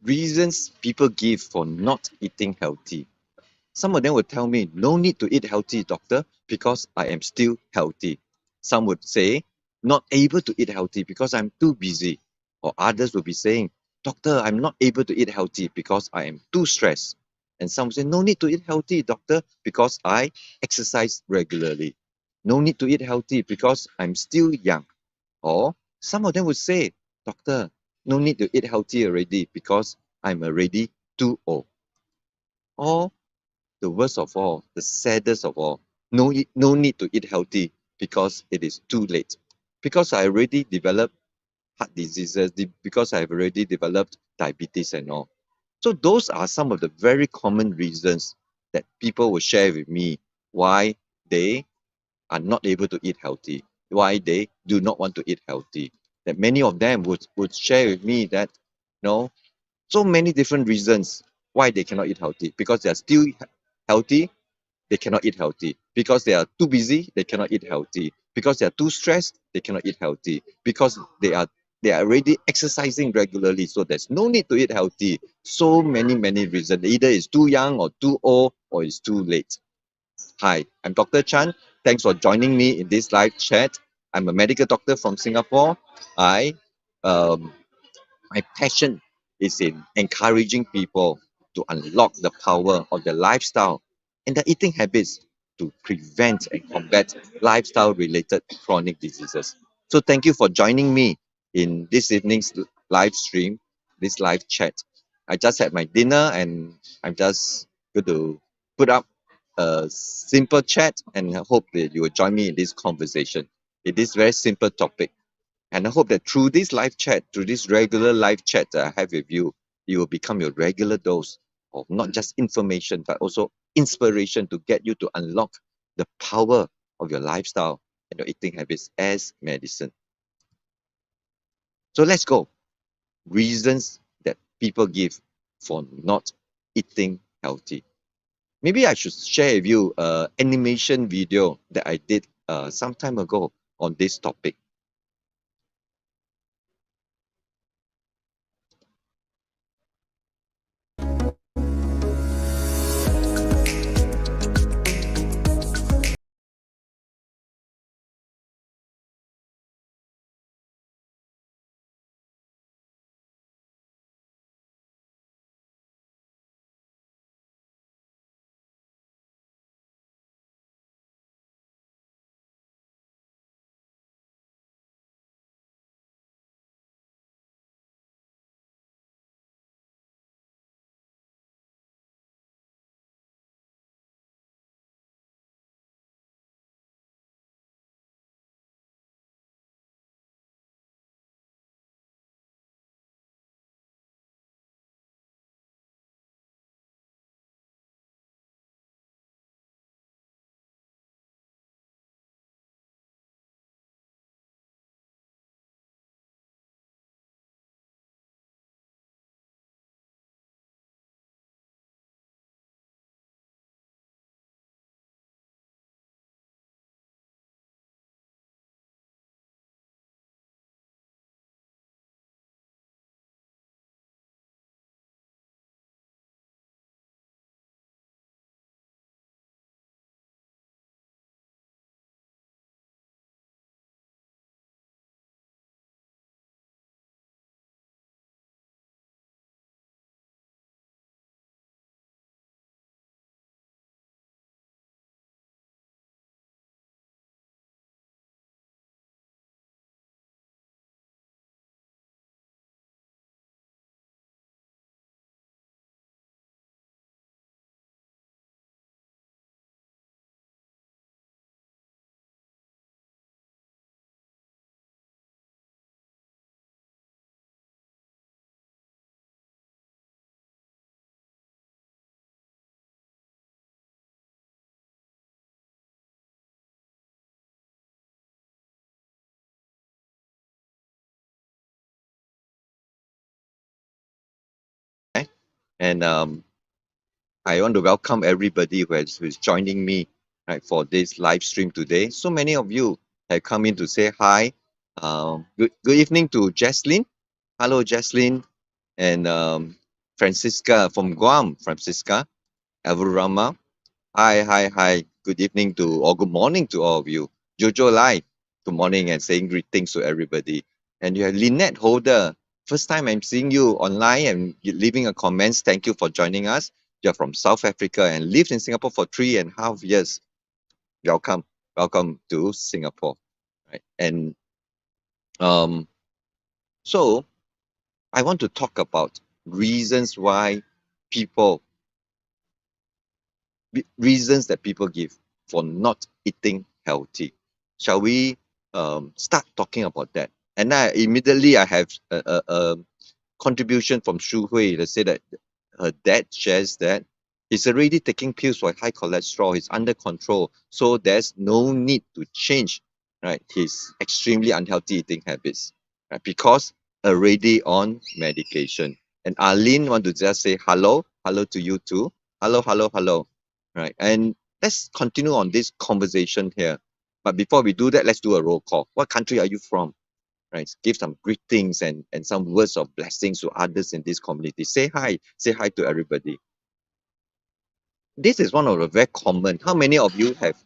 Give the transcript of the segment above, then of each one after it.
reasons people give for not eating healthy. Some of them would tell me, no need to eat healthy, doctor, because I am still healthy. Some would say, not able to eat healthy because I'm too busy. Or others would be saying, doctor, I'm not able to eat healthy because I am too stressed. And some would say, no need to eat healthy, doctor, because I exercise regularly. No need to eat healthy because I'm still young. Or some of them would say, doctor, no need to eat healthy already because I'm already too old. Or the worst of all, the saddest of all, no need to eat healthy because it is too late. Because I already developed heart diseases, because I've already developed diabetes and all. So those are some of the very common reasons that people will share with me why they are not able to eat healthy, why they do not want to eat healthy. That many of them would share with me that, so many different reasons why they cannot eat healthy. Because they are still healthy, they cannot eat healthy. Because they are too busy, they cannot eat healthy. Because they are too stressed, they cannot eat healthy. Because they are already exercising regularly, so there's no need to eat healthy. So many reasons. Either it's too young or too old or it's too late. Hi, I'm Dr. Chan. Thanks for joining me in this live chat. I'm a medical doctor from Singapore. I um, my passion is in encouraging people to unlock the power of their lifestyle and their eating habits to prevent and combat lifestyle related chronic diseases. So, thank you for joining me in this evening's live stream, this live chat. I just had my dinner and I'm just going to put up a simple chat and I hope that you will join me in this conversation. It is very simple topic. And I hope that through this live chat, through this regular live chat that I have with you, you will become your regular dose of not just information, but also inspiration to get you to unlock the power of your lifestyle and your eating habits as medicine. So let's go. Reasons that people give for not eating healthy. Maybe I should share with you an animation video that I did some time ago on this topic. Okay? And I want to welcome everybody who's joining me right for this live stream today. So many of you have come in to say hi. Good evening to Jaslyn. Hello, Jaslyn. And Francisca from Guam. Francisca, Avrama. Hi, hi, hi. Good evening to, or good morning to all of you. Jojo Lai, good morning and saying greetings to everybody. And you have Lynette Holder. First time I'm seeing you online and leaving a comments. Thank you for joining us. You're from South Africa and lived in Singapore for 3.5 years. Welcome, welcome to Singapore. Right. And um, so I want to talk about reasons why people reasons that people give for not eating healthy. Shall we start talking about that? And I have a contribution from Shu Hui that said that her dad shares that he's already taking pills for high cholesterol. He's under control, so there's no need to change, right, his extremely unhealthy eating habits, right, because already on medication. And Arlene want to just say hello, hello to you too. Hello, hello, hello. Right. And let's continue on this conversation here. But before we do that, let's do a roll call. What country are you from? Right. Give some greetings and some words of blessings to others in this community. Say hi. Say hi to everybody. This is one of the very common. How many of you have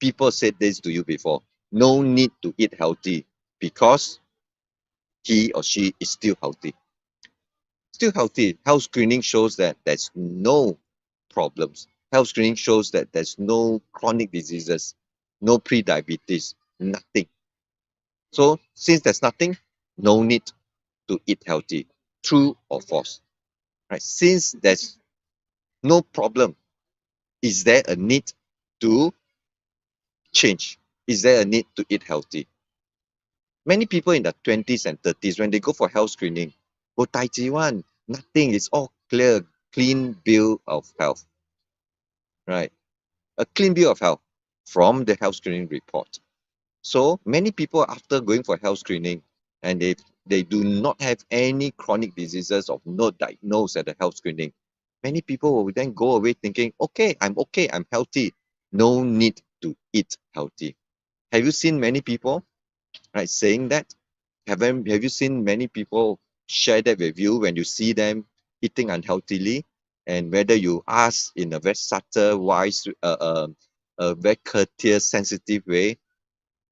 people said this to you before? No need to eat healthy because he or she is still healthy. Still healthy. Health screening shows that there's no problems. Health screening shows that there's no chronic diseases, no pre-diabetes, nothing. So since there's nothing, no need to eat healthy. True or false? Right? Since there's no problem, is there a need to change? Is there a need to eat healthy? Many people in their 20s and 30s, when they go for health screening, go Tai Chi one, nothing. It's all clear, clean bill of health. Right? A clean bill of health from the health screening report. So many people after going for health screening and they do not have any chronic diseases of not diagnosed at the health screening, many people will then go away thinking, okay, I'm healthy. No need to eat healthy. Have you seen many people, right, saying that? Have you seen many people share that with you when you see them eating unhealthily? And whether you ask in a very subtle, wise, a very courteous, sensitive way,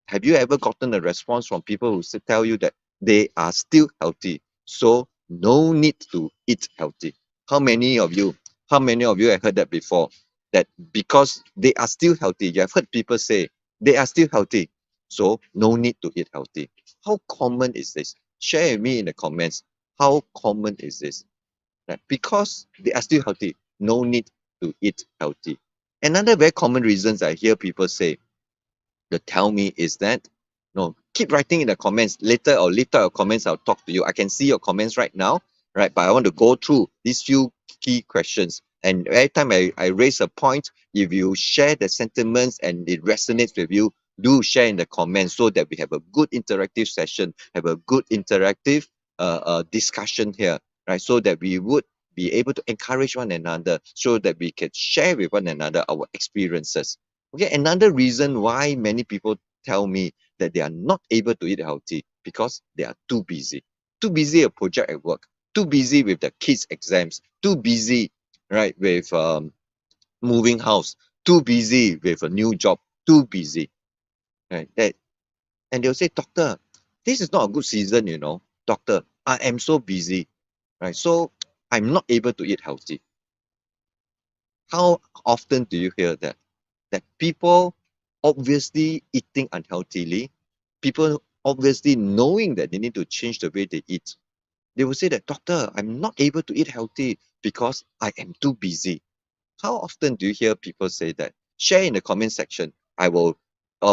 have you ever gotten a response from people who tell you that they are still healthy, so no need to eat healthy? How many of you, how many of you have heard that before? That because they are still healthy, you have heard people say they are still healthy, so no need to eat healthy. How common is this? Share with me in the comments. How common is this? Right? Because they are still healthy, no need to eat healthy. Another very common reasons I hear people say, to tell me is that, no, keep writing in the comments later, or later your comments, I'll talk to you. I can see your comments right now, right? But I want to go through these few key questions. And every time I raise a point, if you share the sentiments and it resonates with you, do share in the comments so that we have a good interactive session, have a good interactive discussion here, right? So that we would be able to encourage one another, so that we can share with one another our experiences. Okay, another reason why many people tell me that they are not able to eat healthy because they are too busy. Too busy a project at work, too busy with the kids' exams, too busy, right, with moving house, too busy with a new job, too busy. Right? And they'll say, Doctor, this is not a good season, you know. Doctor, I am so busy. Right? So I'm not able to eat healthy. How often do you hear that? That people obviously eating unhealthily, people obviously knowing that they need to change the way they eat, they will say that, Doctor, I'm not able to eat healthy because I am too busy. How often do you hear people say that? Share in the comment section. I'll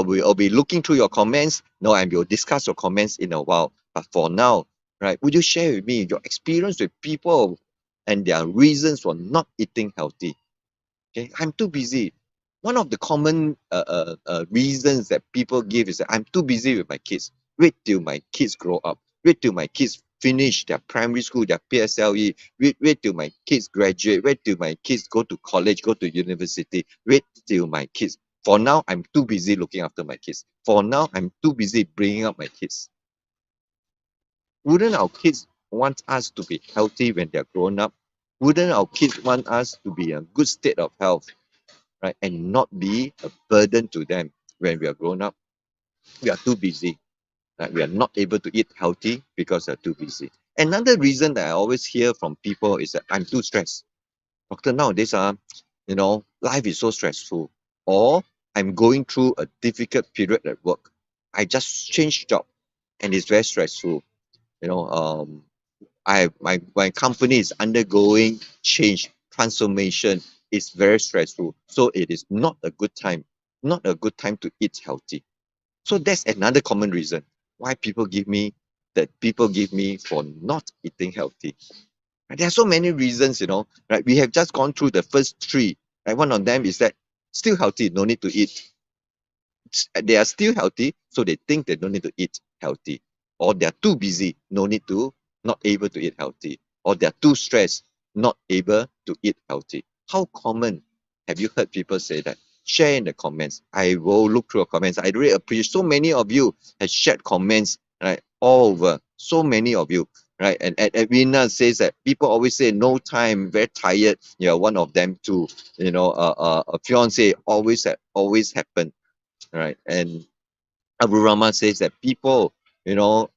be looking through your comments. No, I will discuss your comments in a while. But for now, right, would you share with me your experience with people and their reasons for not eating healthy? Okay, I'm too busy. One of the common reasons that people give is that I'm too busy with my kids. Wait till my kids grow up. Wait till my kids finish their primary school, their PSLE. Wait till my kids graduate. Wait till my kids go to college, go to university. Wait till my kids. For now, I'm too busy looking after my kids. For now, I'm too busy bringing up my kids. Wouldn't our kids want us to be healthy when they're grown up? Wouldn't our kids want us to be in a good state of health, right? And not be a burden to them when we are grown up? We are too busy, right? We are not able to eat healthy because they're too busy. Another reason that I always hear from people is that I'm too stressed. Doctor, nowadays, life is so stressful. Or I'm going through a difficult period at work. I just changed job and it's very stressful. You know, my company is undergoing change, transformation. It's very stressful. So it is not a good time to eat healthy. So that's another common reason why people give me for not eating healthy. And there are so many reasons, right? We have just gone through the first three. Right? One of them is that still healthy, no need to eat. They are still healthy, so they think they don't need to eat healthy. Or they're too busy, not able to eat healthy. Or they're too stressed, not able to eat healthy. How common have you heard people say that? Share in the comments. I will look through your comments. I really appreciate so many of you have shared comments, right? All over. So many of you. Right. And Edwina says that people always say no time, very tired. You're one of them too. A fiance always happen. Right. And Abu Rahman says that people, you know,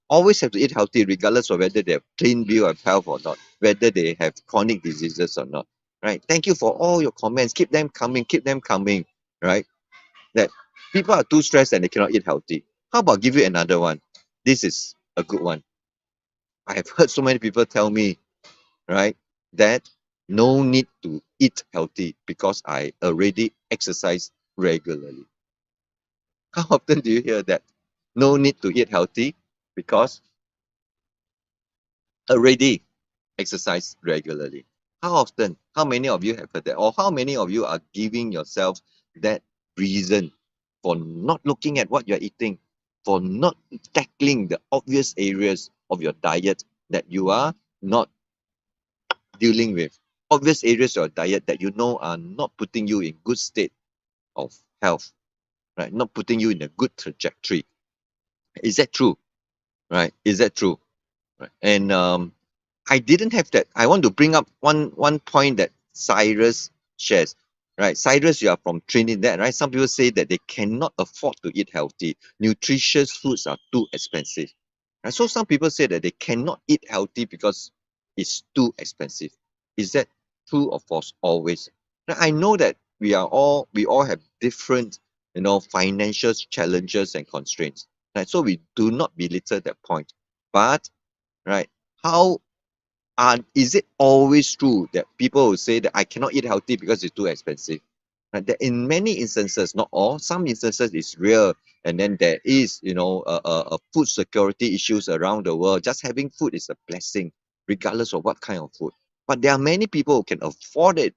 always have to eat healthy regardless of whether they have clean bill of health or not, whether they have chronic diseases or not. Right. Thank you for all your comments. Keep them coming. Right. That people are too stressed and they cannot eat healthy. How about give you another one? This is a good one. I have heard so many people tell me, right, that no need to eat healthy because I already exercise regularly. How often do you hear that? No need to eat healthy because already exercise regularly. How often? How many of you have heard that? Or how many of you are giving yourself that reason for not looking at what you're eating, for not tackling the obvious areas of your diet that you are not dealing with? Obvious areas of your diet that you know are not putting you in good state of health, right? Not putting you in a good trajectory. Is that true? Right? Is that true? Right. And I didn't have that. I want to bring up one point that Cyrus shares. Right, Cyrus, you are from Trinidad, right? Some people say that they cannot afford to eat healthy. Nutritious foods are too expensive. And so some people say that they cannot eat healthy because it's too expensive. Is that true or false? Always. Now, I know that we all have different, financial challenges and constraints. Right? So we do not belittle that point. But right, how is it always true that people will say that I cannot eat healthy because it's too expensive? Right? That in many instances, not all, some instances it's real, and then there is, a food security issues around the world. Just having food is a blessing, regardless of what kind of food. But there are many people who can afford it,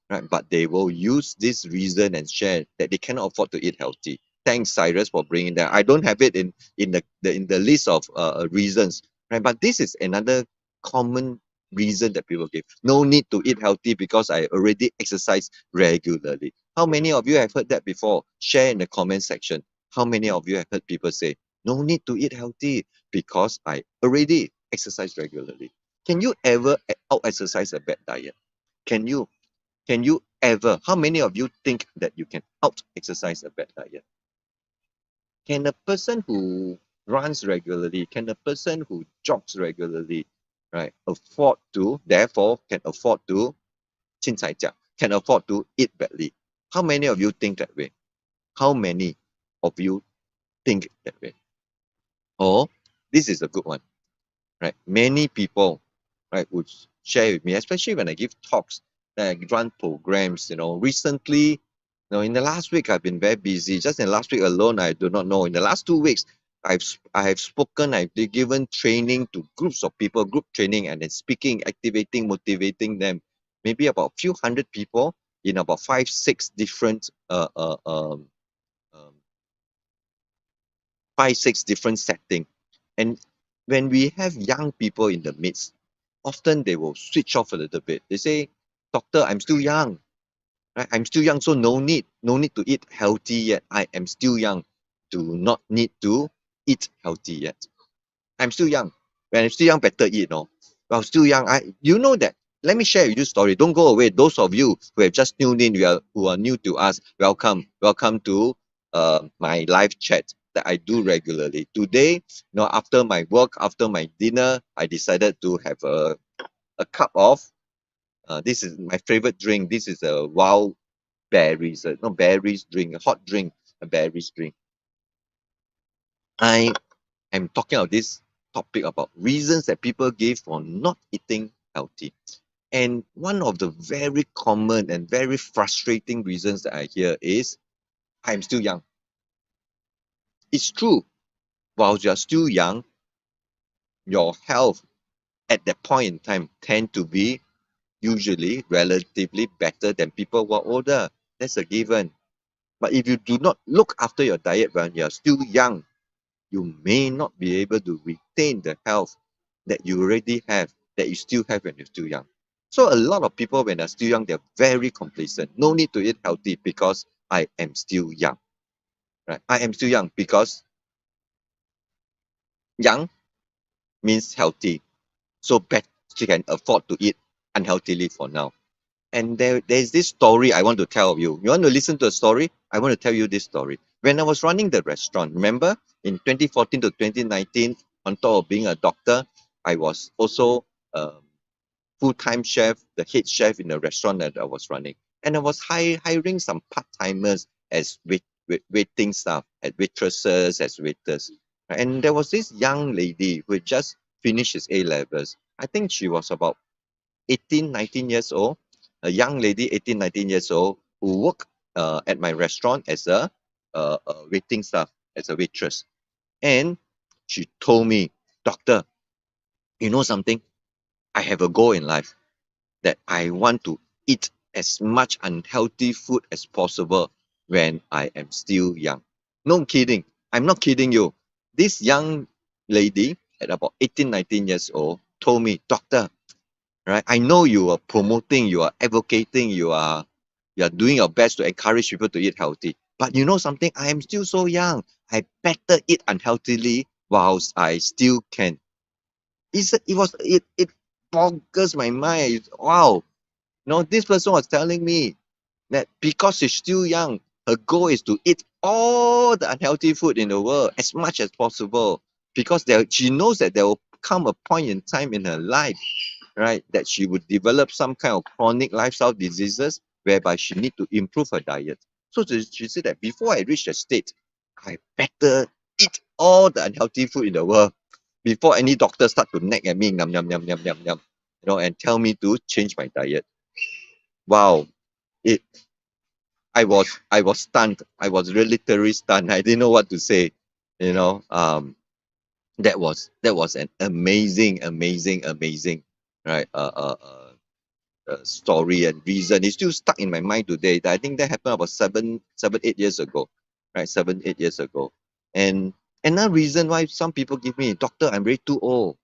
right? But they will use this reason and share that they cannot afford to eat healthy. Thanks, Cyrus, for bringing that. I don't have it in the list of reasons, right? But this is another common reason that people give. No need to eat healthy because I already exercise regularly. How many of you have heard that before? Share in the comment section. How many of you have heard people say, no need to eat healthy because I already exercise regularly? Can you ever out exercise a bad diet? Can you? Can you ever? How many of you think that you can out exercise a bad diet? Can a person who runs regularly, can a person who jogs regularly, right, therefore can afford to, 青菜价, can afford to eat badly? How many of you think that way? How many of you think that way? Or this is a good one, right? Many people, right, would share with me, especially when I give talks, I run programs. Recently, in the last week I've been very busy. Just in the last week alone, I do not know. In the last 2 weeks, I have spoken. I've given training to groups of people, group training, and then speaking, activating, motivating them. Maybe about a few hundred people in about 5, 6 different um, 5, 6 different setting. And when we have young people in the midst, often they will switch off a little bit. They say, Doctor, I'm still young. Right? I'm still young, so no need to eat healthy yet. I am still young. Do not need to eat healthy yet. I'm still young. When I'm still young, better eat, no? When I'm still young, you know that let me share with you a story. Don't go away. Those of you who have just tuned in, who are new to us, welcome. Welcome to my live chat that I do regularly. Today, after my work, after my dinner, I decided to have a cup of, this is my favorite drink. This is a wild berries, no berries drink, a hot drink, a berries drink. I am talking about this topic about reasons that people give for not eating healthy. And one of the very common and very frustrating reasons that I hear is, I'm still young. It's true. While you're still young, your health at that point in time tend to be usually relatively better than people who are older. That's a given. But if you do not look after your diet when you're still young, you may not be able to retain the health that you already have, that you still have when you're still young. So a lot of people, when they're still young, they're very complacent. No need to eat healthy because I am still young. Right? I am still young because young means healthy. So she can afford to eat unhealthily for now. And there's this story I want to tell you. You want to listen to a story? I want to tell you this story. When I was running the restaurant, remember in 2014 to 2019, on top of being a doctor, I was also a full-time chef, the head chef in the restaurant that I was running. And I was hiring some part-timers as waiting staff, as waitresses, as waiters. And there was this young lady who had just finished his A-levels. I think she was about 18, 19 years old, a young lady, 18, 19 years old, who worked at my restaurant as a waiting staff, as a waitress. And she told me, Doctor, you know something? I have a goal in life that I want to eat as much unhealthy food as possible when I am still young. No kidding. I'm not kidding you. This young lady at about 18, 19 years old told me, Doctor, right? I know you are promoting, you are advocating, you are doing your best to encourage people to eat healthy. But you know something? I am still so young. I better eat unhealthily whilst I still can. It boggles my mind. Wow. This person was telling me that because she's still young, her goal is to eat all the unhealthy food in the world as much as possible. Because she knows that there will come a point in time in her life, right, that she would develop some kind of chronic lifestyle diseases whereby she need to improve her diet. So she said that before I reach that state, I better eat all the unhealthy food in the world before any doctor start to nag at me, yum, yum, yum, yum, yum, yum, and tell me to change my diet. Wow, it. I was stunned. I was really literally stunned. I didn't know what to say. You know, that was an amazing, right? Story and reason. It's still stuck in my mind today. I think that happened about 8 years ago, right? 8 years ago. And another reason why some people give me, Doctor, I'm very too old.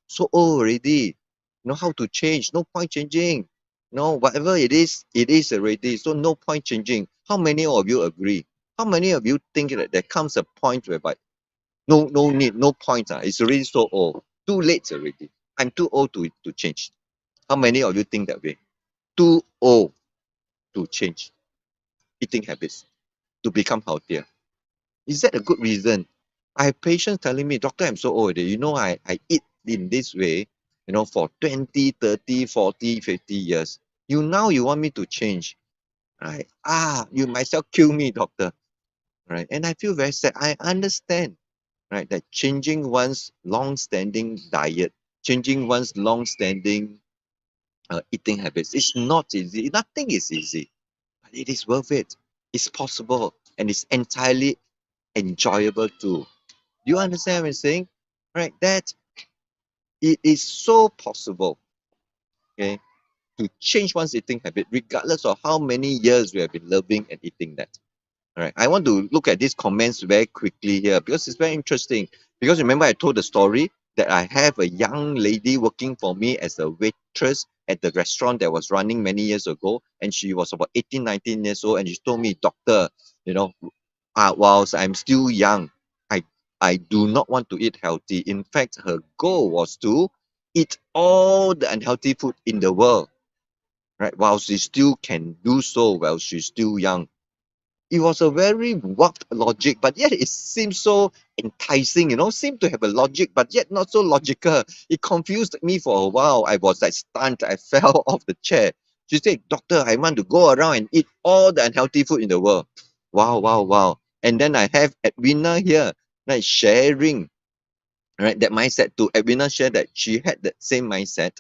So old already. Know how to change. No point changing. No, whatever it is already. So no point changing. How many of you agree? How many of you think that there comes a point whereby no need, no point. It's already so old. Too late already. I'm too old to change. How many of you think that way? Too old to change eating habits, to become healthier. Is that a good reason? I have patients telling me, Doctor, I'm so old already. I eat in this way, for 20, 30, 40, 50 years. You want me to change. Right? You myself kill me, doctor. Right? And I feel very sad. I understand, right, that changing one's long-standing diet, changing one's long-standing eating habits is not easy. Nothing is easy, but it is worth it. It's possible and it's entirely enjoyable too. Do you understand what I'm saying? Right? That it is so possible, okay, to change one's eating habit, regardless of how many years we have been loving and eating that. All right. I want to look at these comments very quickly here because it's very interesting. Because remember, I told the story that I have a young lady working for me as a waitress at the restaurant that was running many years ago. And she was about 18, 19 years old. And she told me, Doctor, you know, whilst I'm still young, I, I do not want to eat healthy. In fact, her goal was to eat all the unhealthy food in the world, right? While she still can do so while she's still young. It was a very warped logic, but yet it seemed so enticing, seemed to have a logic, but yet not so logical. It confused me for a while. I was like stunned. I fell off the chair. She said, Doctor, I want to go around and eat all the unhealthy food in the world. Wow, wow, wow. And then I have Edwina here, like sharing, right, that mindset too. Edwina shared that she had that same mindset.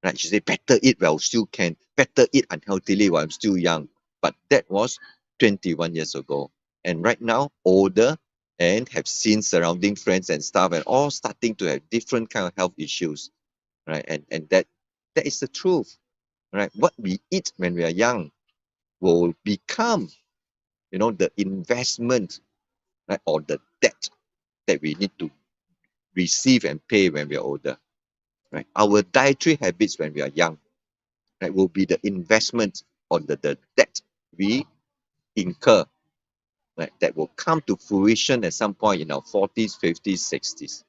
Right? She said, better eat while still can, better eat unhealthily while I'm still young. But that was 21 years ago. And right now, older and have seen surrounding friends and stuff and all starting to have different kind of health issues. Right? And that is the truth. Right? What we eat when we are young will become, the investment, right, or the debt that we need to receive and pay when we are older. Right? Our dietary habits when we are young, right, will be the investment on the debt we incur, right, that will come to fruition at some point in our 40s, 50s, 60s.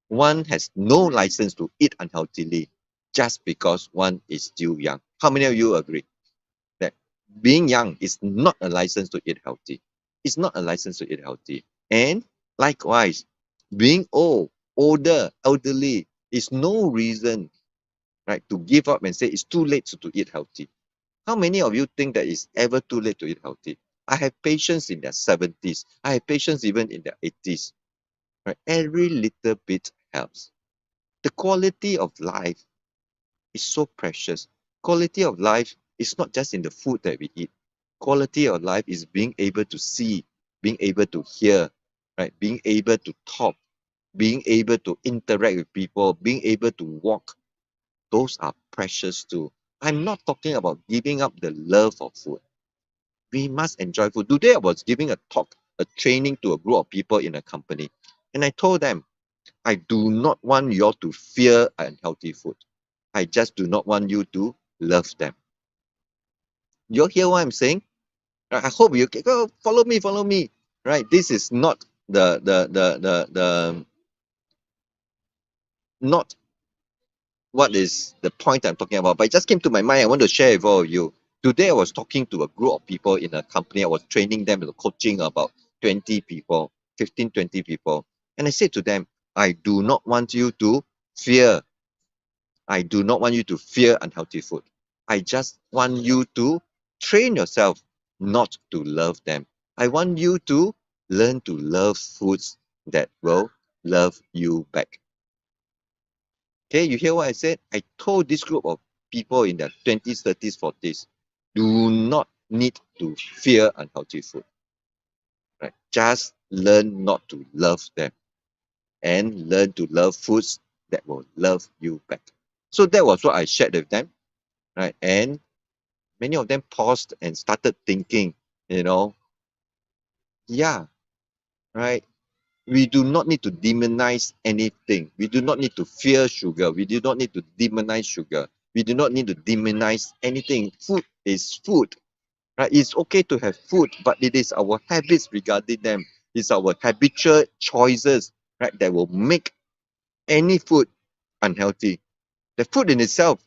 One has no license to eat unhealthily just because one is still young. How many of you agree that being young is not a license to eat healthy? It's not a license to eat healthy. And likewise, being old, older, elderly is no reason, right, to give up and say it's too late to eat healthy. How many of you think that it's ever too late to eat healthy? I have patients in their 70s. I have patients even in their 80s. Right? Every little bit helps. The quality of life is so precious. Quality of life is not just in the food that we eat. Quality of life is being able to see, being able to hear, right? Being able to talk, being able to interact with people, being able to walk. Those are precious too. I'm not talking about giving up the love of food. We must enjoy food. Today I was giving a talk, a training to a group of people in a company. And I told them, I do not want you all to fear unhealthy food. I just do not want you to love them. You all hear what I'm saying? I hope you can go follow me. Right? This is not the not what is the point I'm talking about, but it just came to my mind. I want to share with all of you. Today, I was talking to a group of people in a company. I was training them, coaching about 20 people, 15, 20 people. And I said to them, I do not want you to fear. I do not want you to fear unhealthy food. I just want you to train yourself not to love them. I want you to learn to love foods that will love you back. Okay, you hear what I said? I told this group of people in their 20s, 30s, 40s, do not need to fear unhealthy food. Right? Just learn not to love them and learn to love foods that will love you back. So that was what I shared with them, right? And many of them paused and started thinking, yeah, right? We do not need to demonize anything. We do not need to fear sugar. We do not need to demonize sugar. We do not need to demonize anything. Food is food, right? It's okay to have food, but it is our habits regarding them. It's our habitual choices, right, that will make any food unhealthy. The food in itself,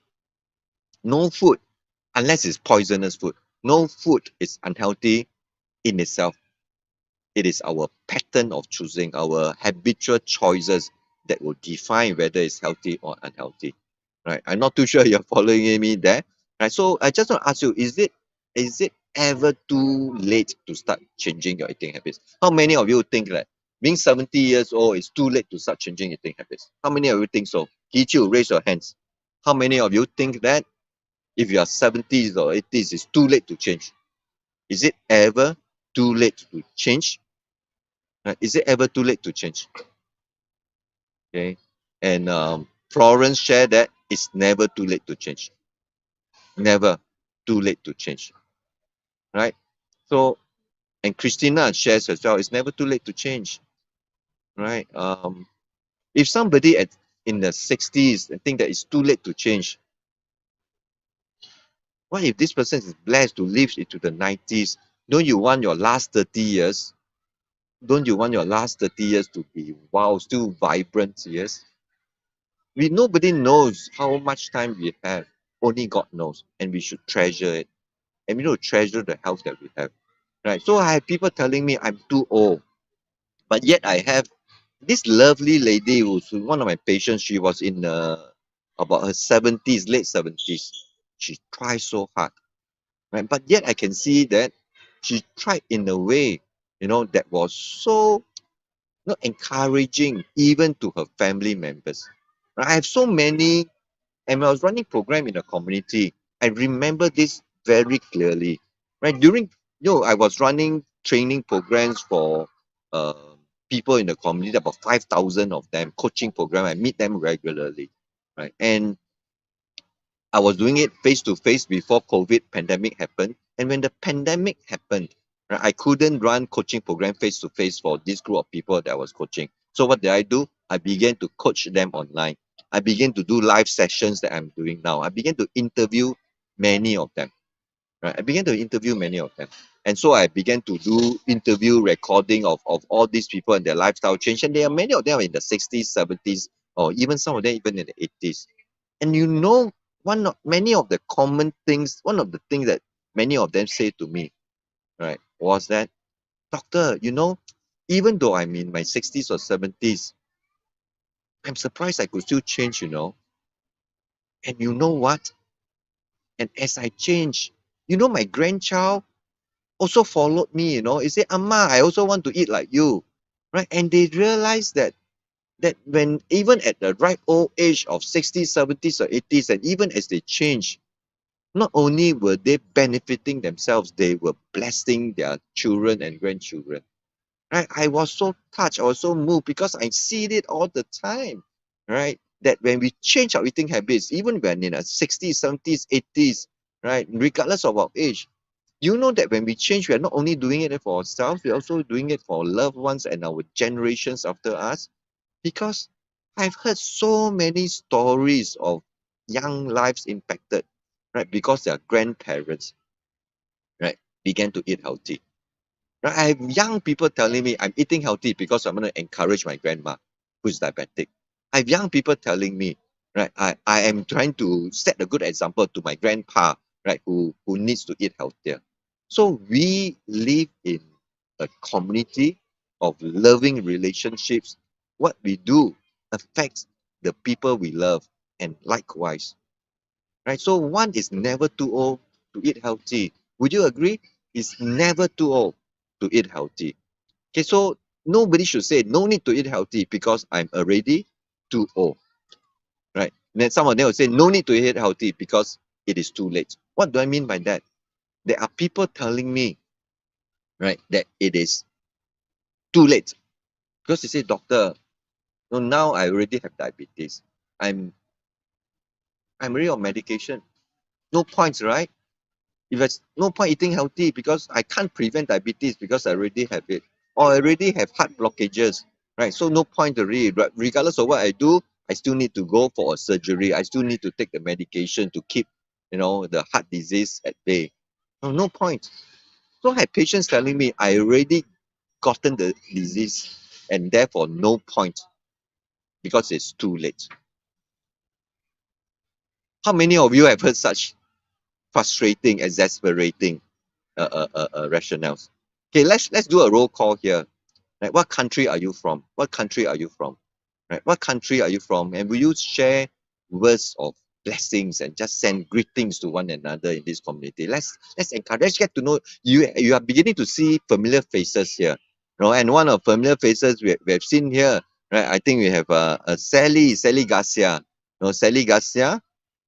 no food, unless it's poisonous food, no food is unhealthy in itself. It is our pattern of choosing, our habitual choices that will define whether it's healthy or unhealthy. Right? I'm not too sure you're following me there. Right. So I just want to ask you, is it ever too late to start changing your eating habits? How many of you think that being 70 years old is too late to start changing eating habits? How many of you think so? Kichu, raise your hands. How many of you think that if you are 70s or 80s, it's too late to change? Is it ever too late to change? Right? Is it ever too late to change? Okay. And Florence shared that it's never too late to change. Never too late to change. Right? So, and Christina shares as well, it's never too late to change. Right? If somebody in the 60s think that it's too late to change, what if this person is blessed to live into the 90s? Don't you want your last 30 years? Don't you want your last 30 years to be, wow, still vibrant years? Nobody knows how much time we have. Only God knows, and we should treasure it. And we need to treasure the health that we have. Right. So I have people telling me I'm too old, but yet I have this lovely lady who's one of my patients. She was in about her 70s, late 70s. She tried so hard, right? But yet I can see that she tried in a way, that was so not encouraging even to her family members. Right? I have so many, and when I was running program in the community, I remember this very clearly. Right during, I was running training programs for uh, people in the community, about 5,000 of them, coaching program. I meet them regularly, right? And I was doing it face to face before COVID pandemic happened. And when the pandemic happened, right, I couldn't run coaching program face to face for this group of people that I was coaching. So what did I do? I began to coach them online. I began to do live sessions that I'm doing now. I began to interview many of them. Right? I began to interview many of them. And so I began to do interview recording of all these people and their lifestyle change. And there are many of them in the 60s, 70s, or even some of them even in the 80s. And many of the common things, one of the things that many of them say to me, right, was that, doctor, even though I'm in my 60s or 70s, I'm surprised I could still change. And you know what? And as I change, my grandchild also followed me. He said, Amma, I also want to eat like you. Right? And they realize that when even at the right old age of 60s, 70s, or 80s, and even as they change, not only were they benefiting themselves, they were blessing their children and grandchildren. Right? I was so touched, I was so moved because I see it all the time. Right? That when we change our eating habits, even when in our 60s, 70s, 80s, right, regardless of our age, you know that when we change, we are not only doing it for ourselves, we're also doing it for our loved ones and our generations after us. Because I've heard so many stories of young lives impacted, right, because their grandparents, right, began to eat healthy. Right? I have young people telling me I'm eating healthy because I'm going to encourage my grandma who's diabetic. I have young people telling me, right, I am trying to set a good example to my grandpa, right, who needs to eat healthier. So we live in a community of loving relationships. What we do affects the people we love, and likewise, right? So one is never too old to eat healthy. Would you agree? It's never too old to eat healthy. Okay, so nobody should say no need to eat healthy because I'm already too old, right? And then some of them will say no need to eat healthy because it is too late. What do I mean by that? There are people telling me, right, that it is too late because they say, doctor, no, now I already have diabetes. I'm I'm already on medication. No points, right? If there's no point eating healthy because I can't prevent diabetes because I already have it, or I already have heart blockages, right? So no point already. But regardless of what I do, I still need to go for a surgery. I still need to take the medication to keep, the heart disease at bay. No point. So I had patients telling me I already gotten the disease and therefore no point because it's too late. How many of you have heard such frustrating, exasperating rationales? Okay, let's do a roll call here. Right? What country are you from? What country are you from? Right? What country are you from? And will you share words of blessings and just send greetings to one another in this community? Let's encourage. Let's get to know you. You are beginning to see familiar faces here. And one of familiar faces we have seen here. Right? I think we have Sally Garcia. Sally Garcia.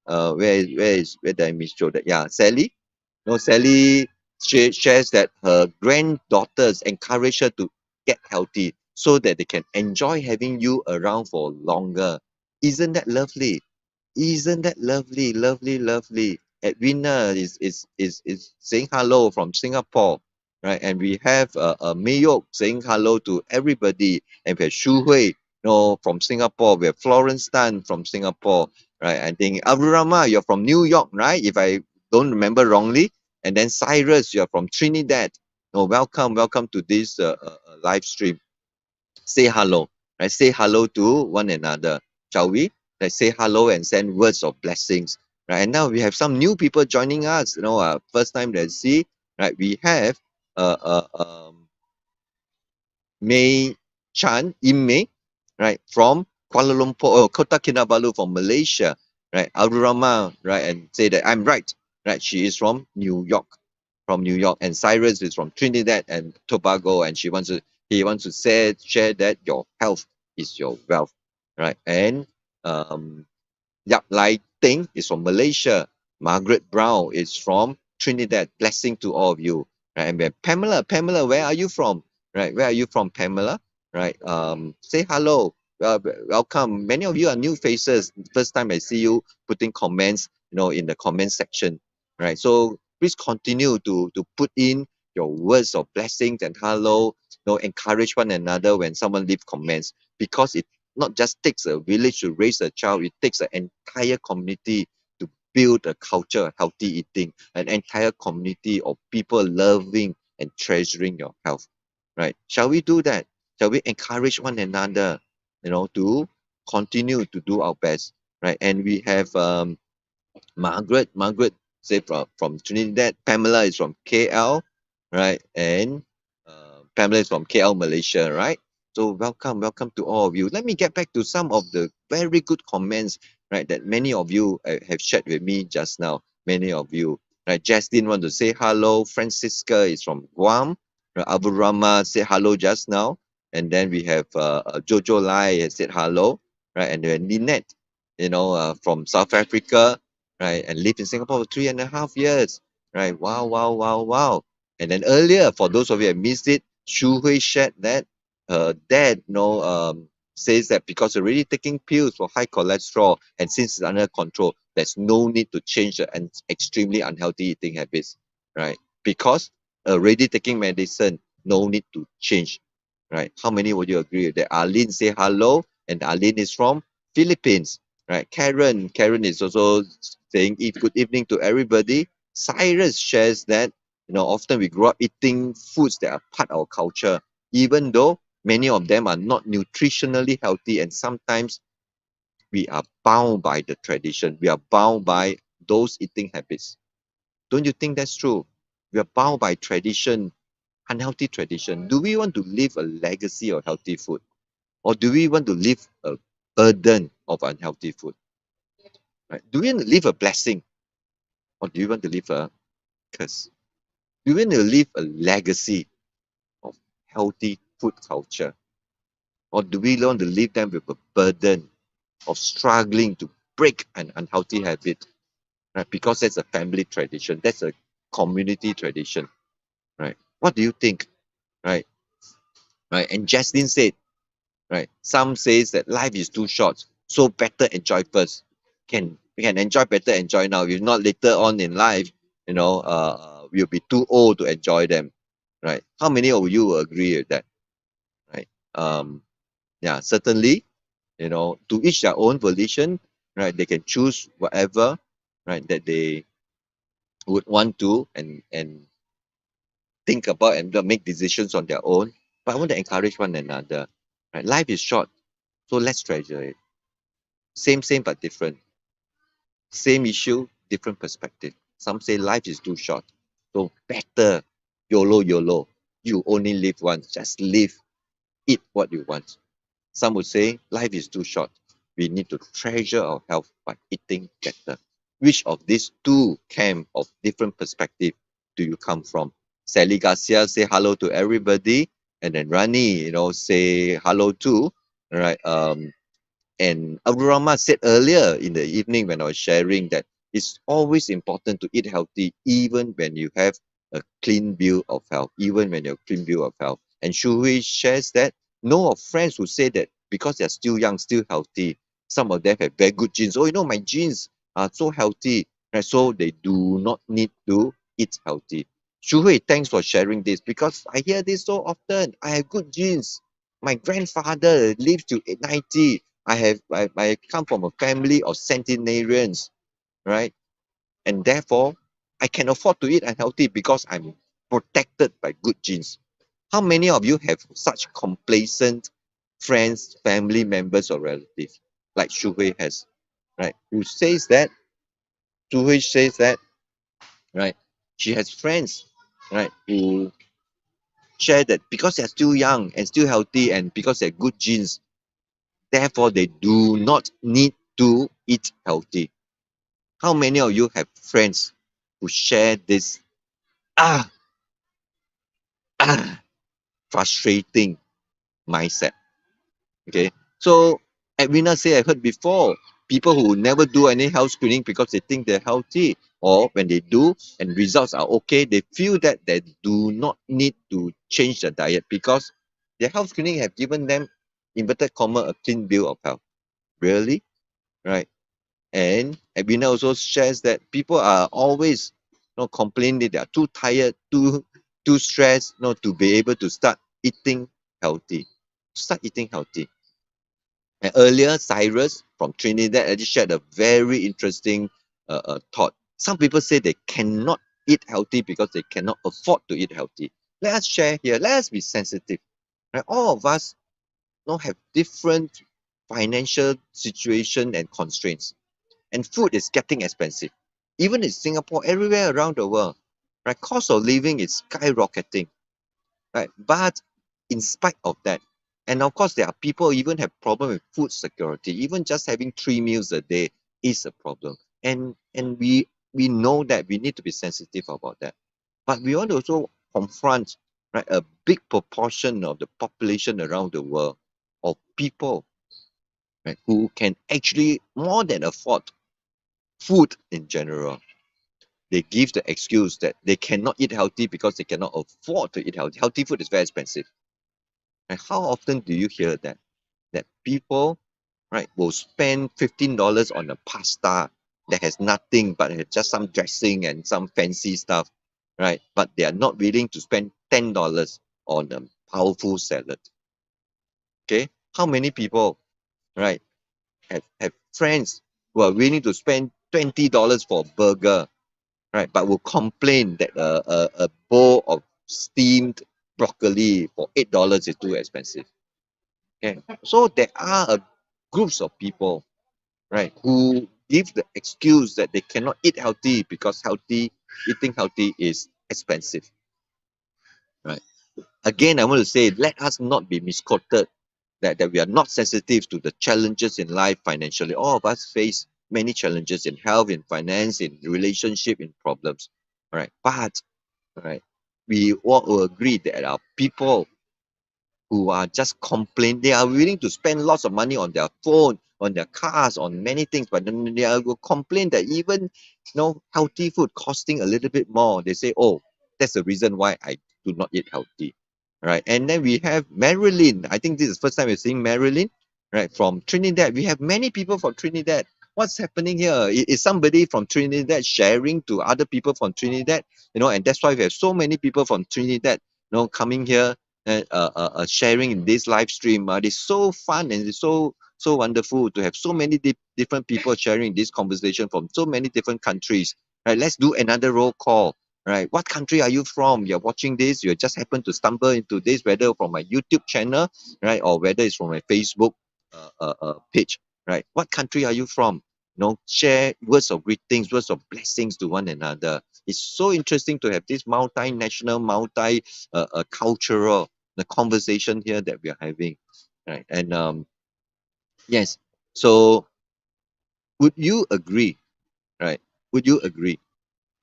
Where did I misjudge that? Yeah, Sally. Sally shares that her granddaughters encourage her to get healthy so that they can enjoy having you around for longer. Isn't that lovely? Isn't that lovely, lovely, lovely? Edwina is saying hello from Singapore, right? And we have Mayok saying hello to everybody. And we have Shu Hui, from Singapore. We have Florence Tan from Singapore, right? I think Avrama, you're from New York, right? If I don't remember wrongly. And then Cyrus, you're from Trinidad. Welcome to this live stream. Say hello, right? Say hello to one another, shall we? Like say hello and send words of blessings, right? And now we have some new people joining us. First time they see, right? We have uh, uh, um, May Chan, Im May, right, from Kuala Lumpur, Kota Kinabalu from Malaysia, right? Abdurrahman, right, and say that I'm right, right? She is from New York, and Cyrus is from Trinidad and Tobago, and he wants to share that your health is your wealth, right? And um, Yap Lai Ting is from Malaysia. Margaret Brown is from Trinidad. Blessing to all of you. Right? And we have Pamela, where are you from? Right? Where are you from, Pamela? Right? Say hello. Welcome. Many of you are new faces. First time I see you putting comments, in the comment section. Right? So please continue to put in your words of blessings and hello. Encourage one another when someone leave comments, because it not just takes a village to raise a child, it takes an entire community to build a culture of healthy eating, an entire community of people loving and treasuring your health. Right? Shall we do that? Shall we encourage one another, to continue to do our best? Right? And we have Margaret say from Trinidad. Pamela is from KL, right? And Pamela is from KL, Malaysia, right? So welcome to all of you. Let me get back to some of the very good comments, right, that many of you have shared with me just now. Many of you, right? Jaslyn want to say hello. Francisca is from Guam. Right? Abu Rama said hello just now. And then we have Jojo Lai has said hello, right? And then Lynette, from South Africa, right, and lived in Singapore for 3.5 years, right? Wow, wow, wow, wow. And then earlier, for those of you that missed it, Shu Hui shared that her dad, says that because already taking pills for high cholesterol and since it's under control, there's no need to change the extremely unhealthy eating habits, right? Because already taking medicine, no need to change, right? How many would you agree with that? Arlene say hello, and Arlene is from Philippines, right? Karen is also saying good evening to everybody. Cyrus shares that often we grow up eating foods that are part of our culture, even though many of them are not nutritionally healthy, and sometimes we are bound by the tradition. We are bound by those eating habits. Don't you think that's true? We are bound by tradition, unhealthy tradition. Do we want to leave a legacy of healthy food? Or do we want to leave a burden of unhealthy food? Right? Do we want to leave a blessing? Or do you want to leave a curse? Do you want to leave a legacy of healthy food culture? Or do we want to leave them with a burden of struggling to break an unhealthy habit? Right? Because that's a family tradition, that's a community tradition. Right? What do you think? Right? Right? And Jaslyn said, right, some says that life is too short, so better enjoy first. We can enjoy better, enjoy now. If not later on in life, we'll be too old to enjoy them. Right? How many of you will agree with that? Right? Yeah, certainly, to each their own volition, right? They can choose whatever, right, that they would want to, and think about and make decisions on their own. But I want to encourage one another. Right? Life is short, so let's treasure it. Same but different. Same issue, different perspective. Some say life is too short, so better YOLO. You only live once. Just live, eat what you want. Some would say life is too short. We need to treasure our health by eating better. Which of these two camp of different perspective do you come from? Sally Garcia say hello to everybody, and then Rani, say hello too. All right. And Abdurrahman said earlier in the evening when I was sharing that it's always important to eat healthy even when you have a clean bill of health, even when you're clean bill of health. And Shui shares that know of friends who say that because they're still young, still healthy, some of them have very good genes. Oh, my genes are so healthy, right? So they do not need to eat healthy. Shui, thanks for sharing this because I hear this so often. I have good genes. My grandfather lives to 90. I come from a family of centenarians, right? And therefore, I can afford to eat unhealthy because I'm protected by good genes. How many of you have such complacent friends, family members, or relatives like Shu Hui has? right, who says that, Suhui says that, right, she has friends, right, who share that because they're still young and still healthy and because they're good genes, therefore they do not need to eat healthy. How many of you have friends who share this ah, ah, frustrating mindset? Okay, so Edwina say I heard before people who never do any health screening because they think they're healthy, or when they do and results are okay, they feel that they do not need to change the diet because their health screening have given them inverted comma a clean bill of health. Really, right? And Edwina also shares that people are always complaining that they are too tired, too stressed, to be able to start eating healthy. Start eating healthy. And earlier, Cyrus from Trinidad actually shared a very interesting thought. Some people say they cannot eat healthy because they cannot afford to eat healthy. Let us share here. Let us be sensitive. Right? All of us have different financial situation and constraints. And food is getting expensive. Even in Singapore, everywhere around the world, right? Cost of living is skyrocketing, right? But in spite of that, and of course, there are people who even have problem with food security. Even just having 3 meals a day is a problem, and we know that we need to be sensitive about that. But we want to also confront, right, a big proportion of the population around the world of people, right, who can actually more than afford food in general. They give the excuse that they cannot eat healthy because they cannot afford to eat healthy. Healthy food is very expensive. And how often do you hear that? That people, right, will spend $15 on a pasta that has nothing but has just some dressing and some fancy stuff, right? But they are not willing to spend $10 on a powerful salad. Okay? How many people, right, have friends who are willing to spend $20 for a burger, right? But will complain that a bowl of steamed broccoli for $8 is too expensive. Okay, so there are groups of people, right, who give the excuse that they cannot eat healthy because eating healthy is expensive, right? Again, I want to say, let us not be misquoted that we are not sensitive to the challenges in life financially. All of us face many challenges in health, in finance, in relationship, in problems. All right. But right? We all will agree that there are people who are just complain. They are willing to spend lots of money on their phone, on their cars, on many things, but then they will complain that even healthy food costing a little bit more. They say, "Oh, that's the reason why I do not eat healthy." Right? And then we have Marilyn. I think this is the first time we're seeing Marilyn, right, from Trinidad. We have many people from Trinidad. What's happening here? Is somebody from Trinidad sharing to other people from Trinidad? And that's why we have so many people from Trinidad, coming here and sharing in this live stream. It's so fun and it's so wonderful to have so many different people sharing this conversation from so many different countries. Right? Let's do another roll call. Right? What country are you from? You're watching this. You just happen to stumble into this, whether from my YouTube channel, right, or whether it's from my Facebook page. Right? What country are you from? Share words of greetings, words of blessings to one another. It's so interesting to have this multinational, cultural the conversation here that we are having, right? And yes, so would you agree, right? Would you agree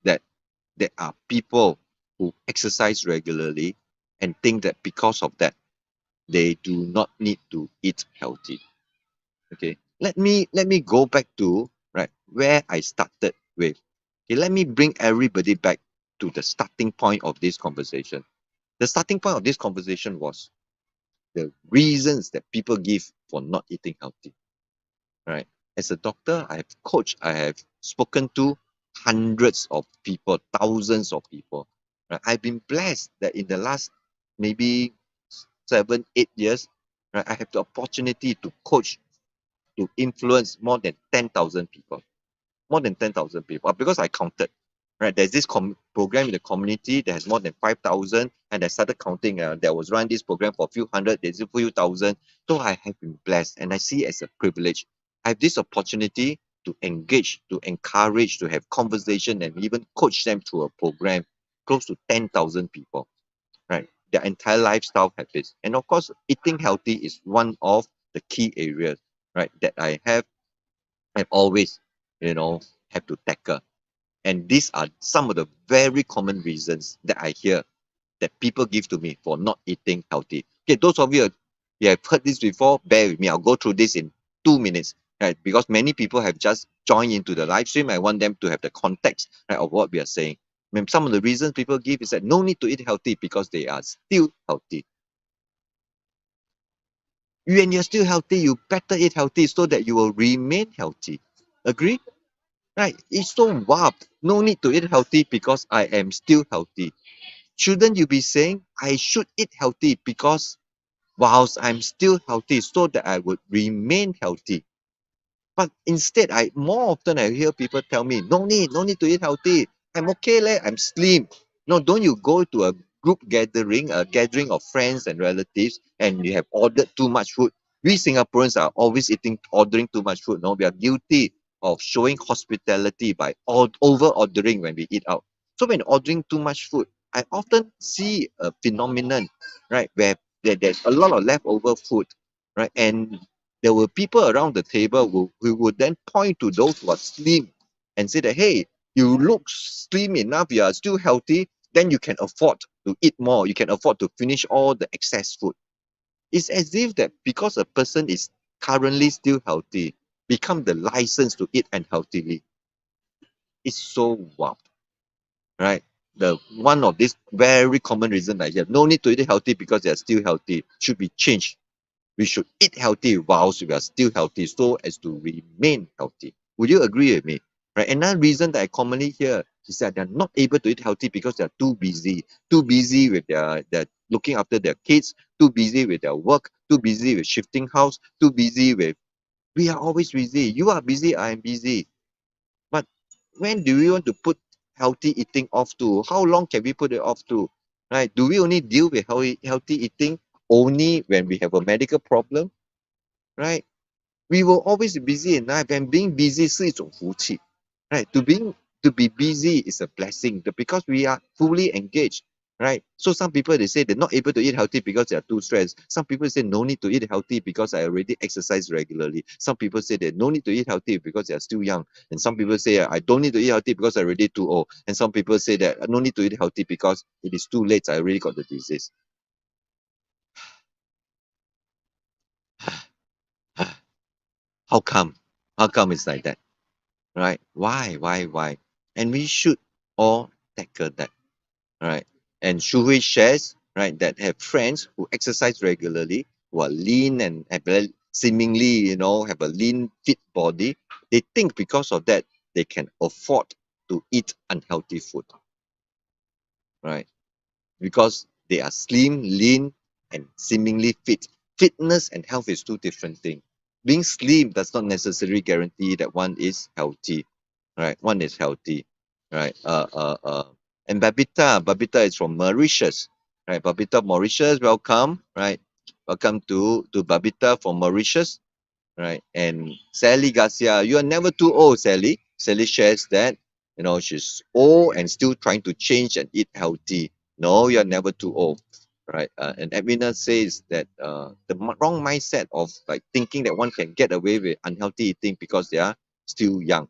that there are people who exercise regularly and think that because of that they do not need to eat healthy? Okay, let me go back to right where I started with. Okay, let me bring everybody back to the starting point of this conversation. The starting point of this conversation was the reasons that people give for not eating healthy, right? As a doctor, I have coached, I have spoken to hundreds of people, thousands of people. Right? I've been blessed that in the last maybe 7, 8 years, right, I have the opportunity to coach, to influence more than 10,000 people. More than 10,000 people because I counted. Right, there's this program in the community that has more than 5,000, and I started counting. There was run this program for a few hundred, there's a few thousand. So I have been blessed, and I see it as a privilege. I have this opportunity to engage, to encourage, to have conversation, and even coach them through a program, close to 10,000 people, right? Their entire lifestyle habits. And of course, eating healthy is one of the key areas, right, that I have always, you know, have to tackle. And these are some of the very common reasons that I hear that people give to me for not eating healthy. Okay, those of you have heard this before, bear with me. I'll go through this in 2 minutes, right? Because many people have just joined into the live stream. I want them to have the context, right, of what we are saying. I mean, some of the reasons people give is that no need to eat healthy because they are still healthy. When you're still healthy, you better eat healthy so that you will remain healthy. Agree? Right? It's so warped. No need to eat healthy because I am still healthy. Shouldn't you be saying I should eat healthy because whilst I'm still healthy so that I would remain healthy? But instead, I more often I hear people tell me, no need to eat healthy. I'm okay, leh. I'm slim. No, don't you go to a group gathering, a gathering of friends and relatives, and you have ordered too much food. We Singaporeans are always ordering too much food. No, we are guilty of showing hospitality by over ordering when we eat out. So when ordering too much food, I often see a phenomenon, right, where there's a lot of leftover food, right, and there were people around the table who would then point to those who are slim and say that, hey, you look slim enough, you are still healthy, then you can afford to eat more. You can afford to finish all the excess food. It's as if that because a person is currently still healthy, become the license to eat unhealthily. It's so wow, right? The one of these very common reason I hear, no need to eat healthy because they are still healthy, should be changed. We should eat healthy whilst we are still healthy so as to remain healthy. Would you agree with me? Right? Another reason that I commonly hear is that they're not able to eat healthy because they're too busy with their looking after their kids, too busy with their work, too busy with shifting house, too busy with we are always busy. You are busy, I am busy. But when do we want to put healthy eating off to? How long can we put it off to? Right? Do we only deal with healthy eating only when we have a medical problem? Right? We will always be busy in life, and being busy 是一种福气, right? To be busy is a blessing because we are fully engaged, right? So some people they say they're not able to eat healthy because they are too stressed. Some people say no need to eat healthy because I already exercise regularly. Some people say they no need to eat healthy because they are still young, and some people say I don't need to eat healthy because I already too old, and some people say that no need to eat healthy because it is too late. I already got the disease. How come? How come it's like that? Right? Why? And we should all tackle that, right? And Shuhui shares, right, that have friends who exercise regularly, who are lean and have seemingly, have a lean, fit body. They think because of that, they can afford to eat unhealthy food, right? Because they are slim, lean, and seemingly fit. Fitness and health is two different things. Being slim does not necessarily guarantee that one is healthy, right? One is healthy, right? And Babita is from Mauritius, right? Babita, Mauritius, welcome, right? Welcome to Babita from Mauritius, right? And Sally Garcia, you are never too old, Sally. Sally shares that, she's old and still trying to change and eat healthy. No, you're never too old, right? And Edwina says that the wrong mindset of like thinking that one can get away with unhealthy eating because they are still young.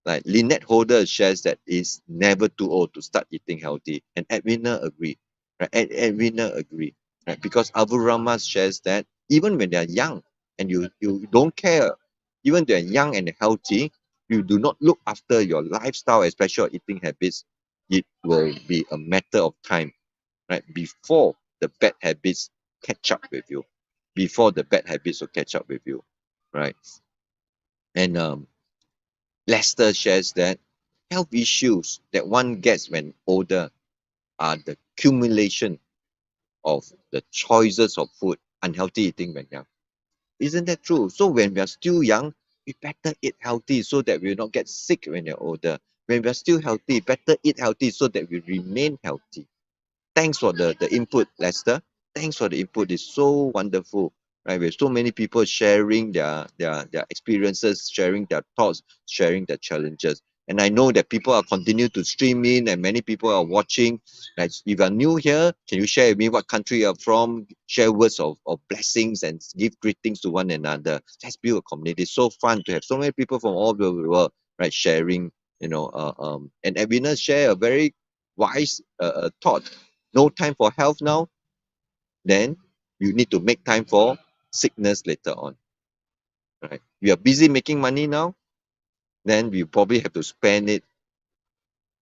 Like Lynette Holder shares that it's never too old to start eating healthy, and Edwina agree, right? Edwina agree, right? Because Abu Rama shares that even when they are young and you don't care, even they're young and healthy, you do not look after your lifestyle, especially your eating habits, it will be a matter of time, right? Before the bad habits catch up with you. Before the bad habits will catch up with you, right? And Lester shares that health issues that one gets when older are the accumulation of the choices of food, unhealthy eating when young. Isn't that true? So when we are still young, we better eat healthy so that we will not get sick when you're older. When we are still healthy, better eat healthy so that we remain healthy. Thanks for the input, Lester. Thanks for the input. It's so wonderful. right? We have so many people sharing their experiences, sharing their thoughts, sharing their challenges. And I know that people are continue to stream in, and many people are watching. Like, if you are new here, can you share with me what country you're from? Share words of blessings and give greetings to one another. Let's build a community. It's so fun to have so many people from all over the world, right? Sharing, and Edwina share a very wise thought. No time for health now, then you need to make time for sickness later on, right? We are busy making money now, then we probably have to spend it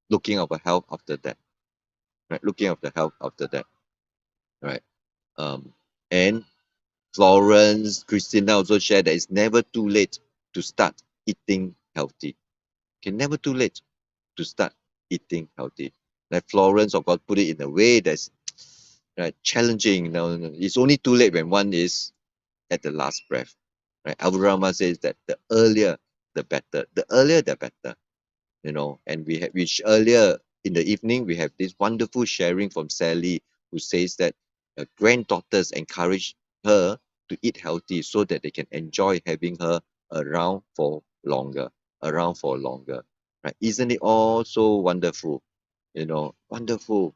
looking after health after that, right? Looking after health after that, right? And Florence, Christina also shared that it's never too late to start eating healthy. Okay, never too late to start eating healthy. Like Florence, of course, put it in a way that's right, challenging. No, it's only too late when one is at the last breath. Right? Aburama says that the earlier the better. The earlier the better. And we have which earlier in the evening we have this wonderful sharing from Sally, who says that granddaughters encourage her to eat healthy so that they can enjoy having her around for longer, around for longer. Right? Isn't it all so wonderful? Wonderful.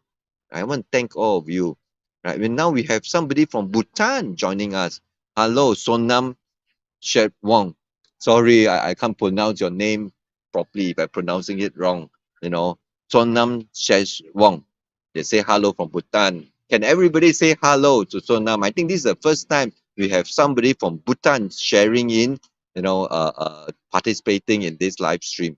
I want to thank all of you. Right? And now we have somebody from Bhutan joining us. Hello, Sonam Shet Wong. Sorry, I can't pronounce your name properly if I'm pronouncing it wrong. You know, Sonam Shet Wong. They say hello from Bhutan. Can everybody say hello to Sonam? I think this is the first time we have somebody from Bhutan sharing in, participating in this live stream.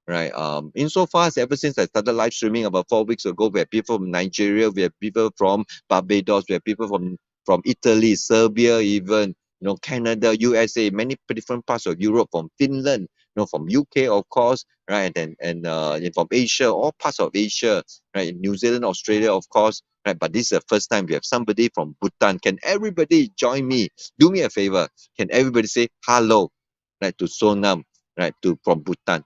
Right. Insofar as ever since I started live streaming about 4 weeks ago, we have people from Nigeria, we have people from Barbados, we have people from Italy, Serbia, even Canada, USA, many different parts of Europe, from Finland, from UK, of course, right, and from Asia, all parts of Asia, right, New Zealand, Australia, of course, right. But this is the first time we have somebody from Bhutan. Can everybody join me? Do me a favor. Can everybody say hello, right, to Sonam, right, to from Bhutan?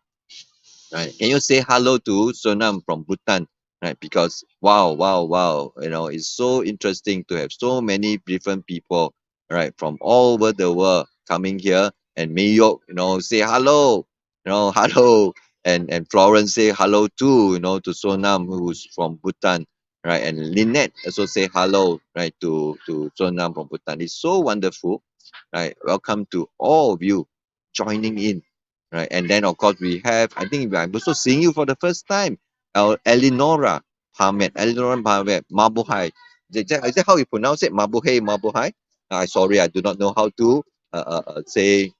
Right. Can you say hello to Sonam from Bhutan? Right. Because wow, wow, wow. It's so interesting to have so many different people, right, from all over the world coming here. And Mayok, say hello, hello. And Florence say hello too, to Sonam, who's from Bhutan. Right. And Lynette also say hello, right, to Sonam from Bhutan. It's so wonderful. Right. Welcome to all of you joining in. Right. And then of course we have, I think I'm also seeing you for the first time, Eleonora Parmet. Eleonora Parmet, Mabuhay. Is that how you pronounce it? Mabuhay, Mabuhay? Sorry, I do not know how to say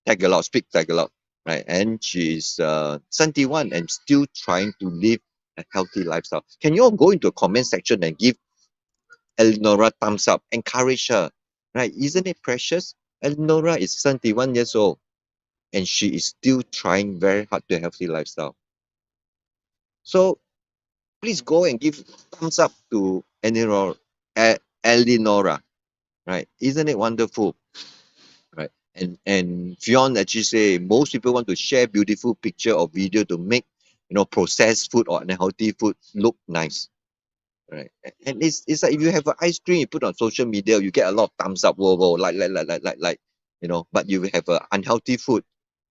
Tagalog, speak Tagalog. Right. And she's 71 and still trying to live a healthy lifestyle. Can you all go into a comment section and give Eleonora thumbs up? Encourage her. Right. Isn't it precious? Eleonora is 71 years old and she is still trying very hard to have a healthy lifestyle. So please go and give thumbs up to Eleonora, right? Isn't it wonderful, right? And Fionn actually say most people want to share beautiful picture or video to make processed food or unhealthy food look nice, right? And it's like if you have an ice cream you put on social media, you get a lot of thumbs up, whoa, whoa, like, but you have a unhealthy food,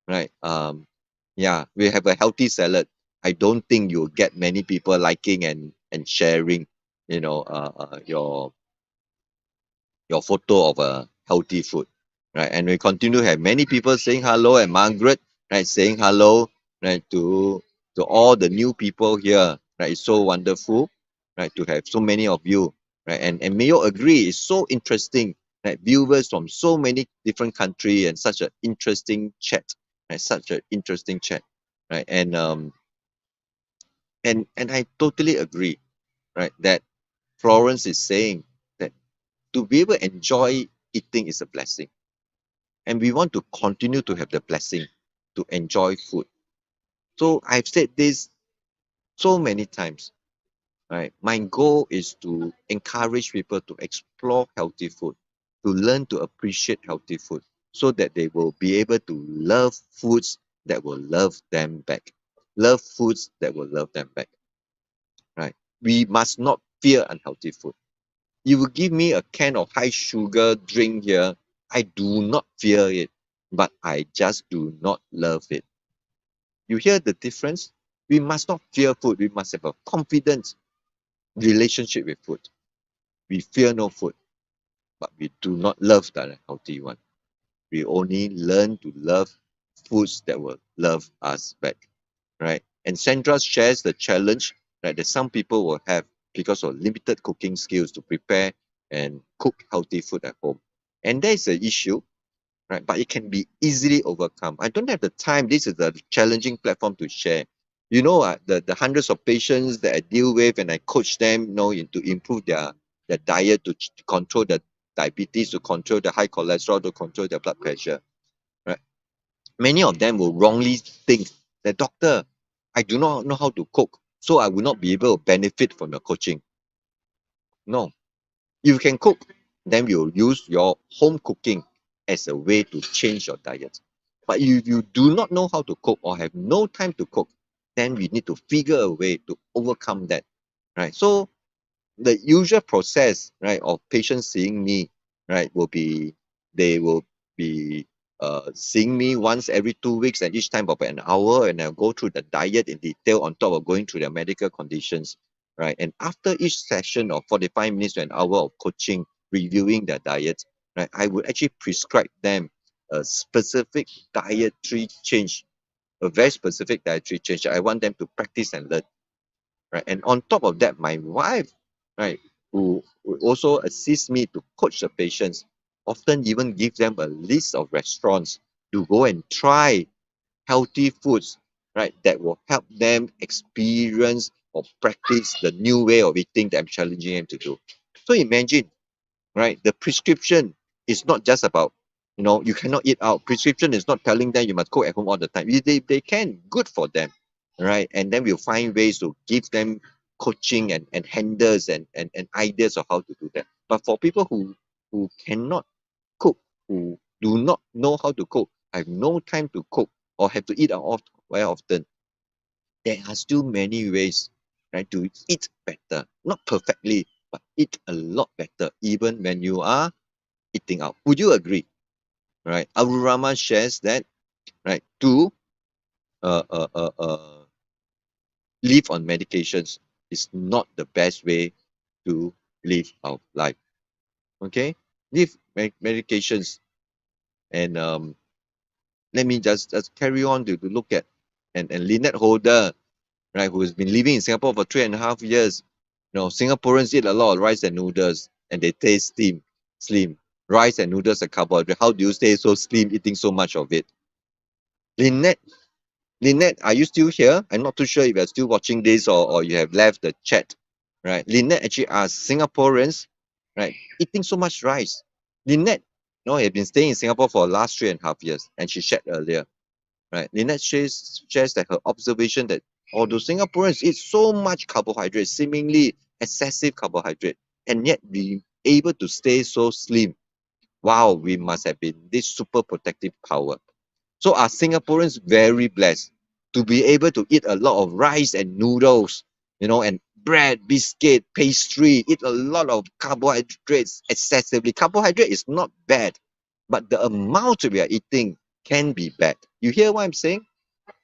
right? Yeah, we have a healthy salad. I don't think you'll get many people liking and sharing, your photo of a healthy food, right? And we continue to have many people saying hello, and Margaret, right, saying hello, right, to all the new people here, right? It's so wonderful, right, to have so many of you, right? And may you agree, it's so interesting, right? Viewers from so many different countries and such an interesting chat, right? Such an interesting chat, right? And I totally agree, right, that Florence is saying that to be able to enjoy eating is a blessing. And we want to continue to have the blessing to enjoy food. So I've said this so many times, right? My goal is to encourage people to explore healthy food, to learn to appreciate healthy food, so that they will be able to love foods that will love them back. Love foods that will love them back, right? We must not fear unhealthy food. You will give me a can of high sugar drink here. I do not fear it, but I just do not love it. You hear the difference? We must not fear food. We must have a confident relationship with food. We fear no food, but we do not love the unhealthy one. We only learn to love foods that will love us back, right? And Sandra shares the challenge, right, that some people will have because of limited cooking skills to prepare and cook healthy food at home. And there is an issue, right? But it can be easily overcome. I don't have the time. This is a challenging platform to share. The hundreds of patients that I deal with and I coach them, to improve their diet, to control the diabetes, to control the high cholesterol, to control their blood pressure, right? Many of them will wrongly think that, doctor, I do not know how to cook, so I will not be able to benefit from your coaching. No, you can cook, then we'll use your home cooking as a way to change your diet. But if you do not know how to cook or have no time to cook, then we need to figure a way to overcome that, right? So the usual process, right, of patients seeing me, right, they will be seeing me once every 2 weeks, and each time about an hour, and I'll go through the diet in detail on top of going through their medical conditions, right? And after each session of 45 minutes to an hour of coaching, reviewing their diet, right, I would actually prescribe them a specific dietary change, a very specific dietary change that I want them to practice and learn, right? And on top of that, my wife, right, who also assists me to coach the patients, often even give them a list of restaurants to go and try healthy foods, right, that will help them experience or practice the new way of eating that I'm challenging them to do. So imagine, right? The prescription is not just about, you cannot eat out. Prescription is not telling them you must cook at home all the time. They can, good for them, right? And then we'll find ways to give them coaching and handles and ideas of how to do that. But for people who cannot cook, who do not know how to cook, have no time to cook, or have to eat out very often, there are still many ways, right, to eat better. Not perfectly, but eat a lot better, even when you are eating out. Would you agree? Right? Arurama shares that, right, to uh, uh, uh, uh, live on medications is not the best way to live our life. Okay? Live medications. And let me just carry on to look at, and Lynette Holder, right, who has been living in Singapore for 3.5 years. Singaporeans eat a lot of rice and noodles, and they taste slim. Rice and noodles are carbohydrate. How do you stay so slim eating so much of it? Lynette, Lynette, are you still here? I'm not too sure if you're still watching this, or you have left the chat. Right? Lynette actually asked Singaporeans, right, eating so much rice. Lynette, has been staying in Singapore for the last 3.5 years, and she shared earlier. Right? Lynette shares that her observation that although Singaporeans eat so much carbohydrate, seemingly excessive carbohydrate, and yet be able to stay so slim, wow, we must have been this super protective power. So are Singaporeans very blessed to be able to eat a lot of rice and noodles, and bread, biscuit, pastry, eat a lot of carbohydrates excessively. Carbohydrate is not bad, but the amount we are eating can be bad. You hear what I'm saying?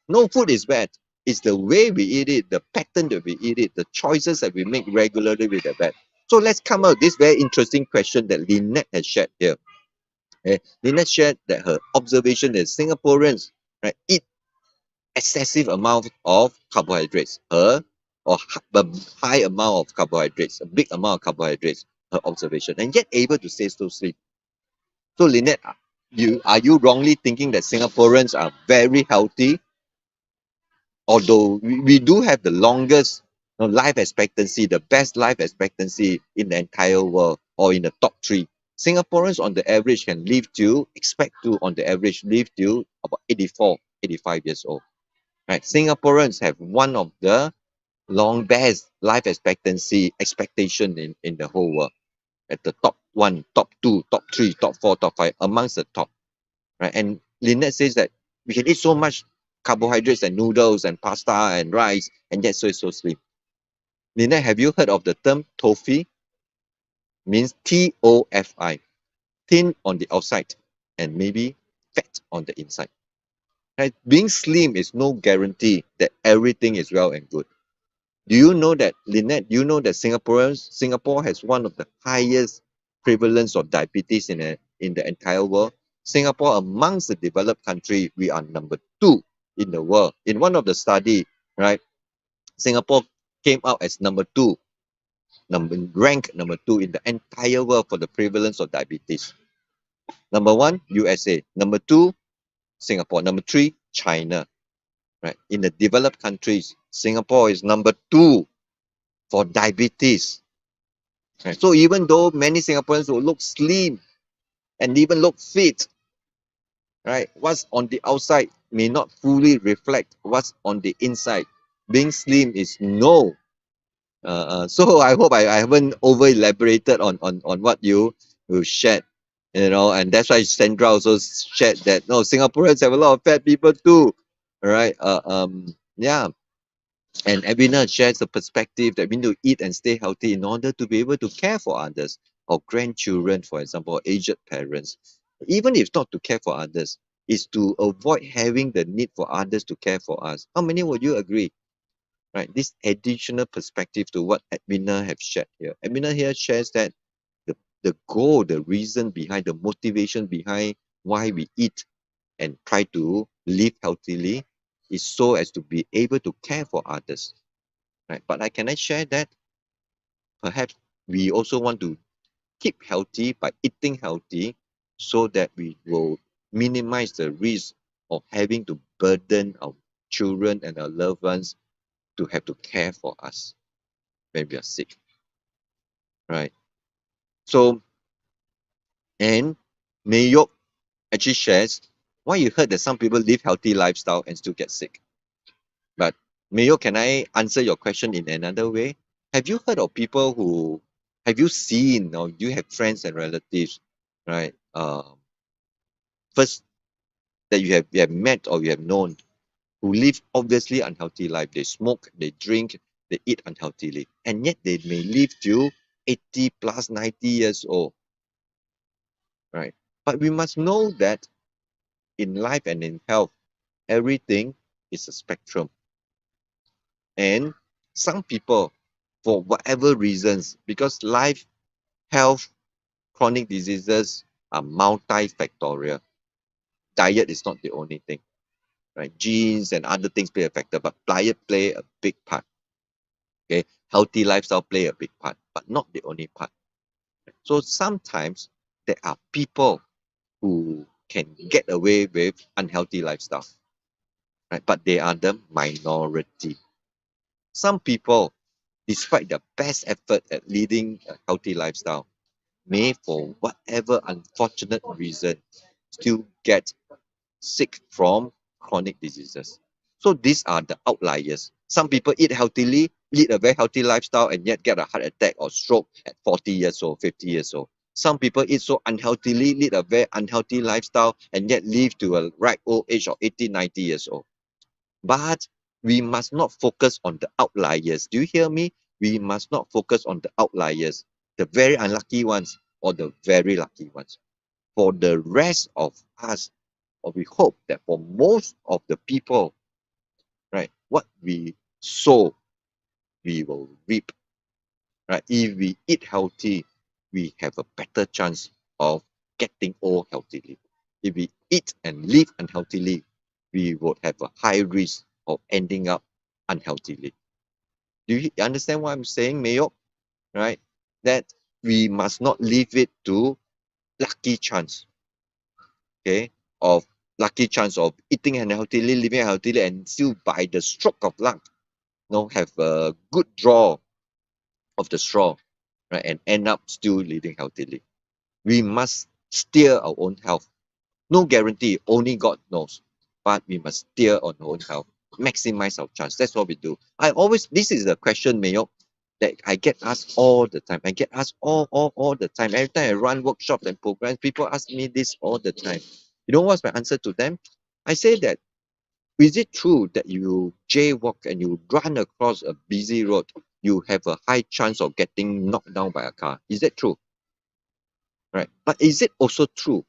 No food is bad. It's the way we eat it, the pattern that we eat it, the choices that we make regularly with the bad. So let's come out with this very interesting question that Lynette has shared here. Lynette shared that her observation is Singaporeans, right, eat excessive amount of carbohydrates. A high amount of carbohydrates, a big amount of carbohydrates, her observation, and yet able to stay so slim. So Lynette, are you wrongly thinking that Singaporeans are very healthy? Although we do have the longest life expectancy, the best life expectancy in the entire world, or in the top three. Singaporeans on the average expect to on the average live till about 84, 85 years old. Right? Singaporeans have one of the best life expectancy expectation in the whole world. At the top one, top two, top three, top four, top five, amongst the top. Right? And Lynette says that we can eat so much carbohydrates and noodles and pasta and rice, and yet so slim. Lynette, have you heard of the term tofu? means TOFI, thin on the outside and maybe fat on the inside. Right? Being slim is no guarantee that everything is well and good. Do you know that, Lynette, you know that Singapore has one of the highest prevalence of diabetes in the entire world? Singapore, amongst the developed country, we are number 2 in the world. In one of the study, right, Singapore came out as ranked number 2 in the entire world for the prevalence of diabetes. Number 1, USA. Number 2, Singapore. Number 3, China. Right? In the developed countries, Singapore is number 2 for diabetes. Right? So even though many Singaporeans will look slim and even look fit, right? What's on the outside may not fully reflect what's on the inside. Being slim is no. So I hope I haven't over elaborated on what you shared, and that's why Sandra also shared that no, Singaporeans have a lot of fat people too. All right. Yeah. And Abina shares the perspective that we need to eat and stay healthy in order to be able to care for others, or grandchildren, for example, or aged parents. Even if not to care for others, is to avoid having the need for others to care for us. How many would you agree? Right? This additional perspective to what Abina have shared here. Abina here shares that the goal, the reason behind, the motivation behind why we eat and try to live healthily is so as to be able to care for others. Right? But can I share that perhaps we also want to keep healthy by eating healthy so that we will minimize the risk of having to burden our children and our loved ones to have to care for us when we are sick. Right? So, and Mayok actually shares why you heard that some people live healthy lifestyle and still get sick. But Mayo, can I answer your question in another way? Have you heard of people who have you seen, or do you have friends and relatives, right? First that you have met or you have known who live obviously unhealthy life. They smoke, they drink, they eat unhealthily, and yet they may live till 80 plus 90 years old, right? But we must know that in life and in health, everything is a spectrum. And some people, for whatever reasons, because life, health, chronic diseases are multifactorial. Diet is not the only thing, right? Genes and other things play a factor, but diet play a big part. Okay, healthy lifestyle play a big part, but not the only part. So sometimes there are people who can get away with unhealthy lifestyle, right? But they are the minority. Some people, despite their best effort at leading a healthy lifestyle, may, for whatever unfortunate reason, still get sick from chronic diseases. So these are the outliers. Some people eat healthily, lead a very healthy lifestyle, and yet get a heart attack or stroke at 40 years old, 50 years old. Some people eat so unhealthily, lead a very unhealthy lifestyle, and yet live to a ripe old age of 80, 90 years old. But we must not focus on the outliers. Do you hear me? We must not focus on the outliers, the very unlucky ones or the very lucky ones. For the rest of us, or we hope that for most of the people, right, what we sow, we will reap. Right? If we eat healthy, we have a better chance of getting old healthily. If we eat and live unhealthily, we would have a high risk of ending up unhealthily. Do you understand what I'm saying, Mayo? Right? That we must not leave it to lucky chance, okay, of lucky chance of eating unhealthily, living healthily, and still by the stroke of luck, have a good draw of the straw, right, and end up still living healthily. We must steer our own health. No guarantee, only God knows. But we must steer on our own health, maximize our chance. That's what we do. This is the question, Mayo, that I get asked all the time. I get asked all the time. Every time I run workshops and programs, people ask me this all the time. You know what's my answer to them? I say that, is it true that you jaywalk and you run across a busy road, you have a high chance of getting knocked down by a car? Is that true? right? But is it also true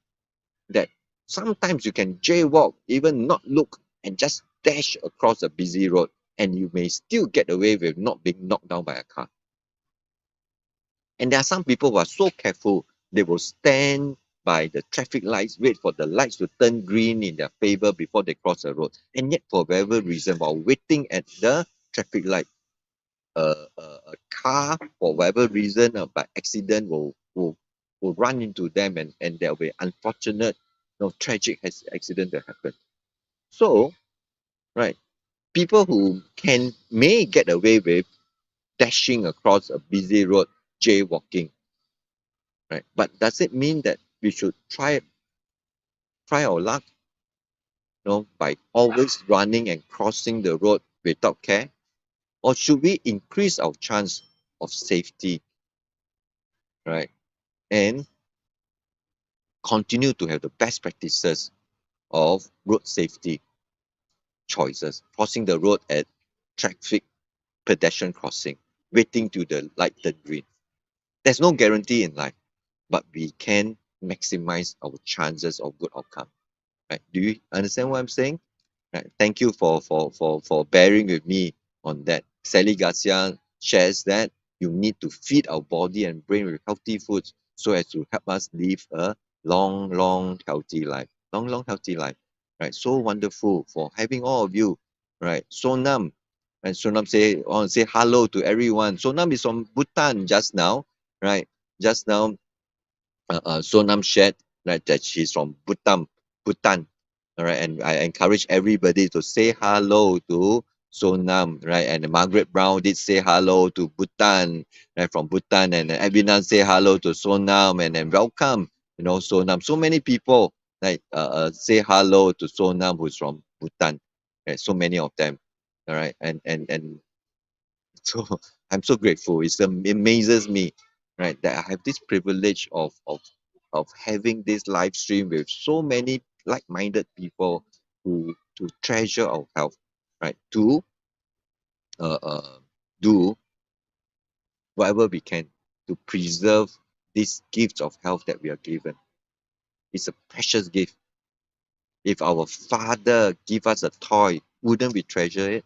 that sometimes you can jaywalk, even not look, and just dash across a busy road, and you may still get away with not being knocked down by a car? And there are some people who are so careful, they will stand by the traffic lights, wait for the lights to turn green in their favor before they cross the road. And yet, for whatever reason, while waiting at the traffic light, a car, for whatever reason, by accident, will run into them, and there will be unfortunate, tragic accident that happen. So, right, people who may get away with dashing across a busy road, jaywalking, right? But does it mean that we should try our luck, by always running and crossing the road without care? Or should we increase our chance of safety, right? And continue to have the best practices of road safety choices, crossing the road at traffic pedestrian crossing, waiting to the light turn green. There's no guarantee in life, but we can maximize our chances of good outcome. Right? Do you understand what I'm saying? Right. Thank you for bearing with me on that. Sally Garcia shares that you need to feed our body and brain with healthy foods so as to help us live a long, healthy life. Long, healthy life. Right. So wonderful for having all of you. Right. Sonam. And Sonam say hello to everyone. Sonam is from Bhutan just now. Right. Just now, Sonam shared, right, that she's from Bhutan. All right, and I encourage everybody to say hello to Sonam, right? And Margaret Brown did say hello to Bhutan, right, from Bhutan, and Abinan say hello to Sonam, and then welcome, Sonam. So many people, like, say hello to Sonam, who's from Bhutan, right? So many of them, all right, and so I'm so grateful. It amazes me, right, that I have this privilege of having this live stream with so many like-minded people who to treasure our health, right? To uh, uh, do whatever we can to preserve this gift of health that we are given. It's a precious gift. If our father give us a toy, wouldn't we treasure it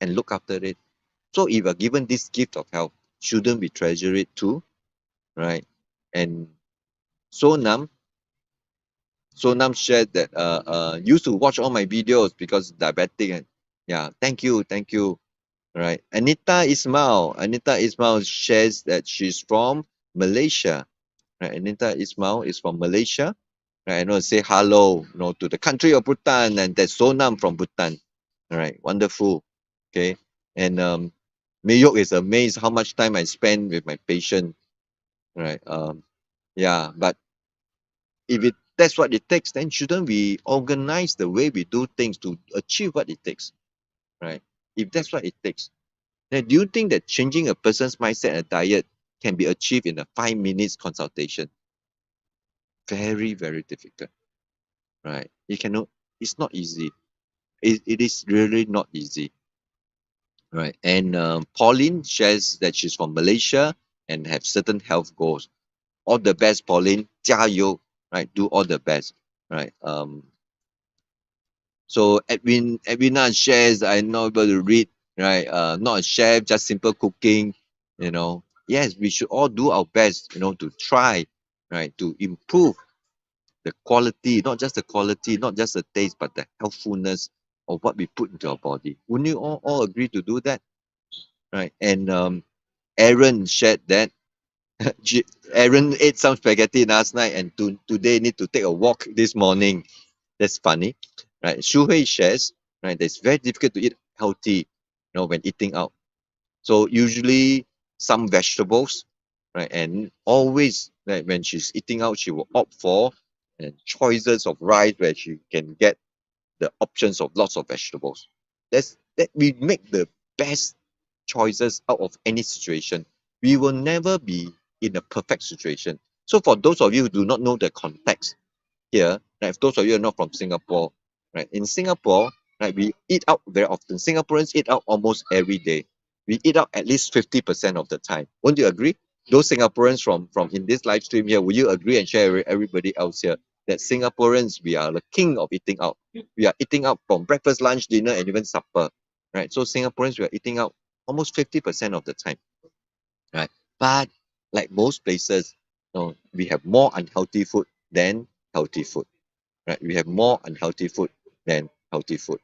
and look after it? So if we're given this gift of health, shouldn't we treasure it too? Right? And Sonam, Sonam shared that used to watch all my videos because diabetic. And yeah, thank you. Right. Anita Ismail shares that she's from Malaysia. Right. Anita Ismail is from Malaysia. Right. I know, say hello, to the country of Bhutan, and that's Sonam from Bhutan. All right. Wonderful. Okay. And Mayok is amazed how much time I spend with my patient. Right. Yeah, but if that's what it takes, then shouldn't we organize the way we do things to achieve what it takes, right? If that's what it takes, then do you think that changing a person's mindset and diet can be achieved in a 5 minutes consultation? Very, very difficult, right? You cannot. It's not easy. It is really not easy, right? And Pauline shares that she's from Malaysia and have certain health goals. All the best, Pauline. 加油, right? Do all the best, right? So Edwina shares, I'm not able to read, right? Not a chef, just simple cooking. Yes, we should all do our best, to try, right, to improve the quality, not just the quality, not just the taste, but the healthfulness of what we put into our body. Wouldn't you all agree to do that, right? And Aaron shared that Aaron ate some spaghetti last night and today need to take a walk this morning. That's funny, right? Shu Hui shares, right, that it's very difficult to eat healthy, when eating out. So usually some vegetables, right, and always, like, when she's eating out, she will opt for choices of rice where she can get the options of lots of vegetables. That we make the best choices out of any situation. We will never be in a perfect situation. So for those of you who do not know the context here, right, if those of you are not from Singapore, right, in Singapore, right, we eat out very often. Singaporeans eat out almost every day. We eat out at least 50% of the time. Won't you agree? those Singaporeans from in this live stream here, will you agree and share with everybody else here that Singaporeans, we are the king of eating out. We are eating out from breakfast, lunch, dinner, and even supper, right? So Singaporeans, we are eating out almost 50% of the time, right? But like most places, we have more unhealthy food than healthy food, right? We have more unhealthy food than healthy food.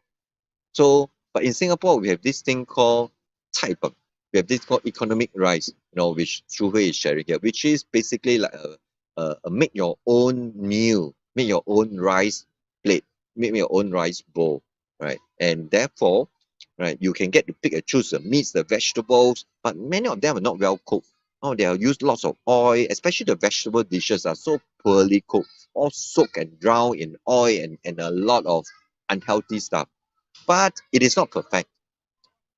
So, but in Singapore, we have this thing called 菜本. We have this called economic rice, which Shu Hui is sharing here, which is basically like a make your own meal, make your own rice plate, make your own rice bowl, right? And therefore, right, you can get to pick and choose the meats, the vegetables, but many of them are not well cooked. Oh, they have used lots of oil, especially the vegetable dishes are so poorly cooked, all soaked and drowned in oil and a lot of unhealthy stuff. But it is not perfect,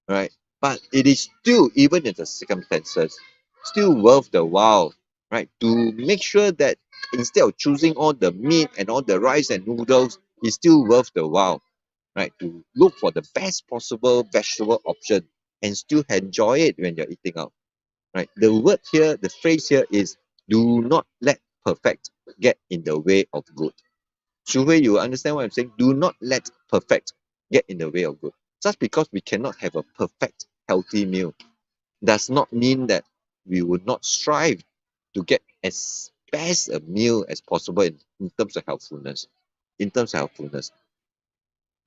right? But it is still, even in the circumstances, still worth the while, right? To make sure that instead of choosing all the meat and all the rice and noodles, it's still worth the while, right? To look for the best possible vegetable option and still enjoy it when you're eating out, right? The word here, the phrase here is do not let perfect get in the way of good. Shu Hui, you understand what I'm saying? Do not let perfect get in the way of good. Just because we cannot have a perfect, healthy meal does not mean that we would not strive to get as best a meal as possible in terms of healthfulness. In terms of healthfulness,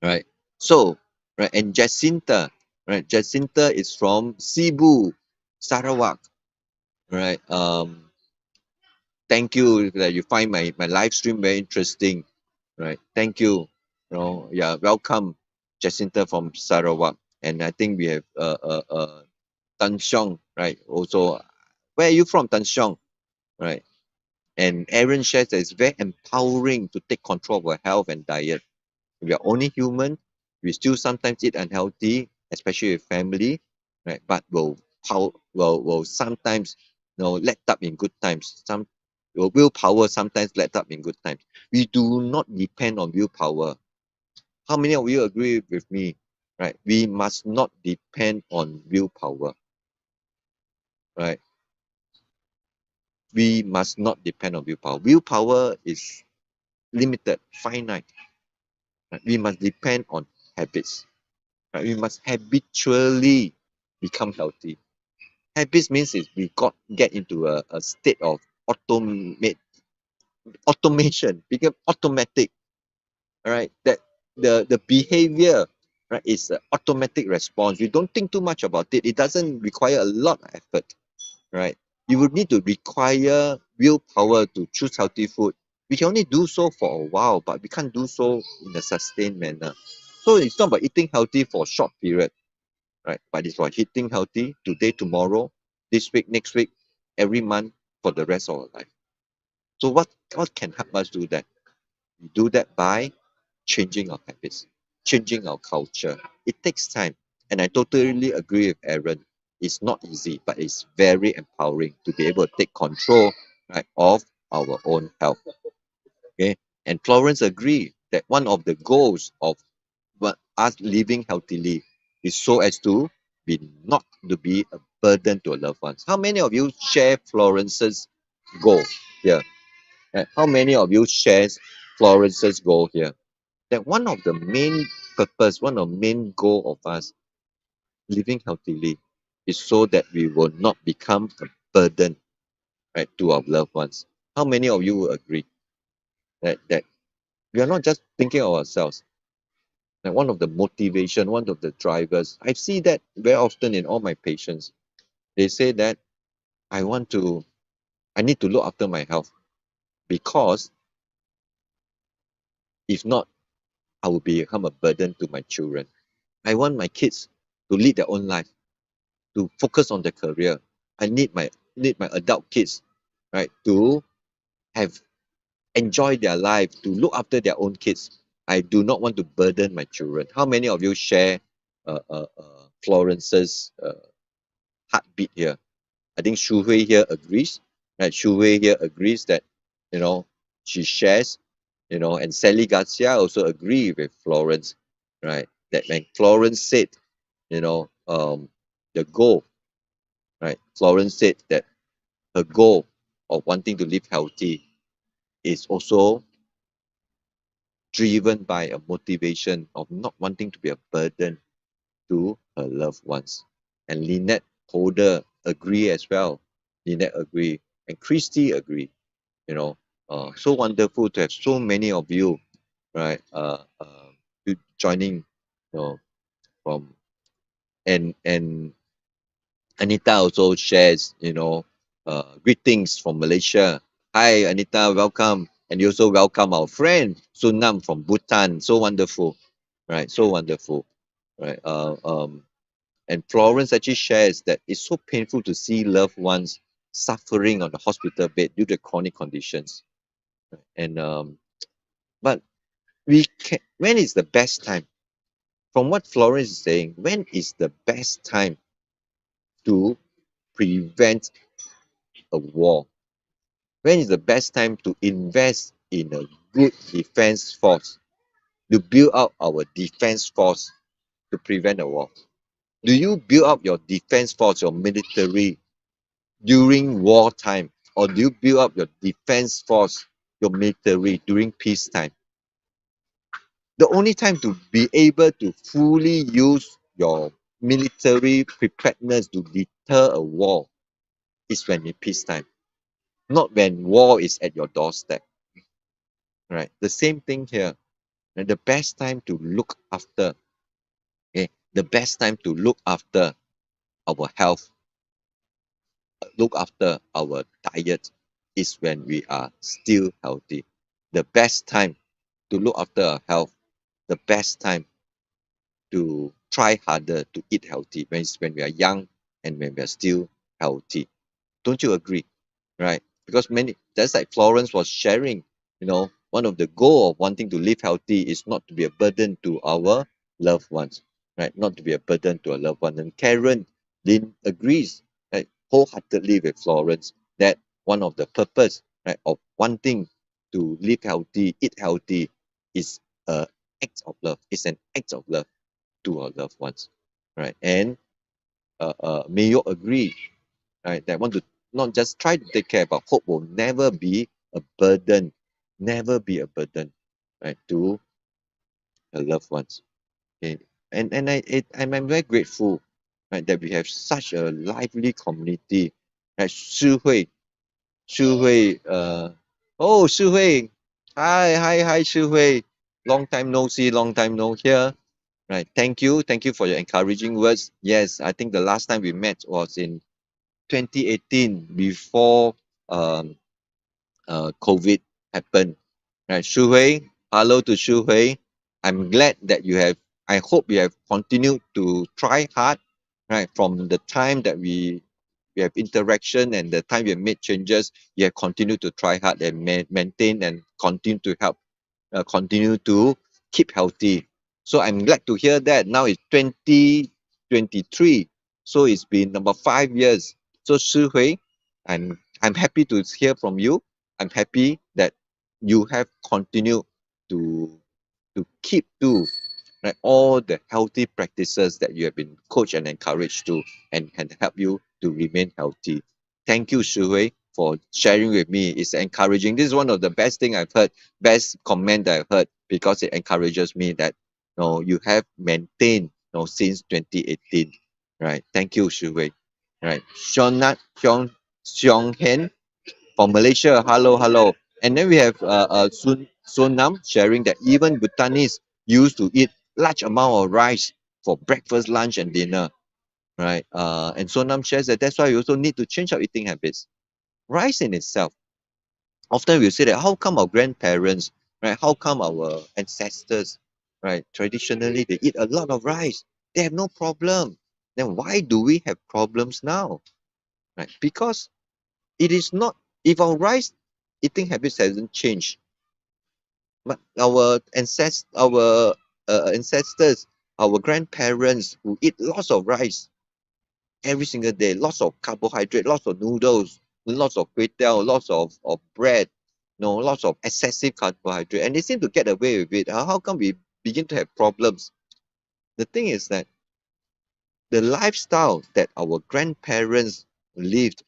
right? So, right, and Jacinta, right? Jacinta is from Cebu, Sarawak, right? Thank you that you find my live stream very interesting. Right. Thank you. Yeah, welcome, Jacinta from Sarawak. And I think we have Tan Xiong, right? Also, where are you from, Tan Xiong? Right. And Aaron shares that it's very empowering to take control of our health and diet. We are only human. We still sometimes eat unhealthy, especially with family, right? But will sometimes let up in good times. Willpower sometimes let up in good times. We do not depend on willpower. How many of you agree with me? Right? We must not depend on willpower. Right? We must not depend on willpower. Willpower is limited, finite. Right? We must depend on habits. Right? We must habitually become healthy. Habits means is we get into a state of automation, become automatic. All right, that the behavior, right, is an automatic response. You don't think too much about it. It doesn't require a lot of effort, right? You would need to require willpower to choose healthy food. We can only do so for a while, but we can't do so in a sustained manner. So it's not about eating healthy for a short period, right? But it's about eating healthy today, tomorrow, this week, next week, every month for the rest of our life. So what can help us do that? We do that by changing our habits, changing our culture. It takes time. And I totally agree with Aaron. It's not easy, but it's very empowering to be able to take control, right, of our own health. Okay. And Florence agreed that one of the goals of us living healthily is so as to be not to be a burden to our loved ones. How many of you share Florence's goal here? How many of you shares Florence's goal here? That one of the main purpose, one of the main goal of us living healthily is so that we will not become a burden, right, to our loved ones. How many of you will agree that we are not just thinking of ourselves? Like one of the motivation, one of the drivers, I see that very often in all my patients. They say that I want to, I need to look after my health because if not, I will become a burden to my children. I want my kids to lead their own life, to focus on their career. I need my adult kids, right, to have enjoy their life, to look after their own kids. I do not want to burden my children. How many of you share Florence's heartbeat here? I think Shu Hui here agrees. Right? Shu Hui here agrees that you know she shares, and Sally Garcia also agree with Florence, right? That when Florence said, the goal, right? Florence said that her goal of wanting to live healthy is also driven by a motivation of not wanting to be a burden to her loved ones. And Lynette Holder agree as well. Lynette agree, and Christy agree. You know, so wonderful to have so many of you, right? Joining, you know, from and Anita also shares, greetings from Malaysia. Hi, Anita, welcome. And you also welcome our friend Sunam from Bhutan. So wonderful, right? So wonderful, right? And Florence actually shares that it's so painful to see loved ones suffering on the hospital bed due to chronic conditions. And but when is the best time? From what Florence is saying, when is the best time to prevent a war? When is the best time to invest in a good defense force, to build up our defense force to prevent a war? Do you build up your defense force, your military, during wartime, or do you build up your defense force, your military, during peacetime? The only time to be able to fully use your military preparedness to deter a war is when in peacetime, not when war is at your doorstep. Right? The same thing here. And the best time to look after, okay, the best time to look after our health, look after our diet is when we are still healthy. The best time to look after our health, the best time to try harder to eat healthy when we are young and when we are still healthy. Don't you agree? Right? Because many, just like Florence was sharing, one of the goal of wanting to live healthy is not to be a burden to our loved ones, right? Not to be a burden to our loved ones. And Karen Lynn agrees, right, wholeheartedly with Florence that one of the purpose, right, of wanting to live healthy, eat healthy is a act of love. It's an act of love to our loved ones, right? And may you agree, right? That want to not just try to take care, but hope will never be a burden, never be a burden, right, to the loved ones. Okay, I'm very grateful, right, that we have such a lively community, right? Shi Hui, Shi Hui, hi, Shi Hui, long time no see, long time no hear. Right, thank you for your encouraging words. Yes, I think the last time we met was in 2018 before um, COVID happened. Right, Shu Hui, hello to Shu Hui. I'm glad that you have, I hope you have continued to try hard, right, from the time that we have interaction and the time we have made changes, you have continued to try hard and maintain and continue to help, continue to keep healthy. So I'm glad to hear that. Now it's 2023. So it's been about 5 years. So Shi Hui, I'm happy to hear from you. I'm happy that you have continued to keep to, right, all the healthy practices that you have been coached and encouraged to and can help you to remain healthy. Thank you, Shuhui, for sharing with me. It's encouraging. This is one of the best thing I've heard, best comment that I've heard, because it encourages me that, you have maintained, since 2018. Right. Thank you, Shuhui. Right. Xiong Hen from Malaysia. Hello, hello. And then we have Sonam sharing that even Bhutanese used to eat large amount of rice for breakfast, lunch, and dinner. Right. And Sonam shares that that's why we also need to change our eating habits. Rice in itself. Often we say that how come our grandparents, right? How come our ancestors, right? Traditionally they eat a lot of rice. They have no problem. Then why do we have problems now? Right? Because it is not, if our rice eating habits hasn't changed, but our ancestors, our grandparents who eat lots of rice every single day, lots of carbohydrate, lots of noodles, lots of kway teow, lots of bread, lots of excessive carbohydrate, and they seem to get away with it. How come we begin to have problems? The thing is that the lifestyle that our grandparents lived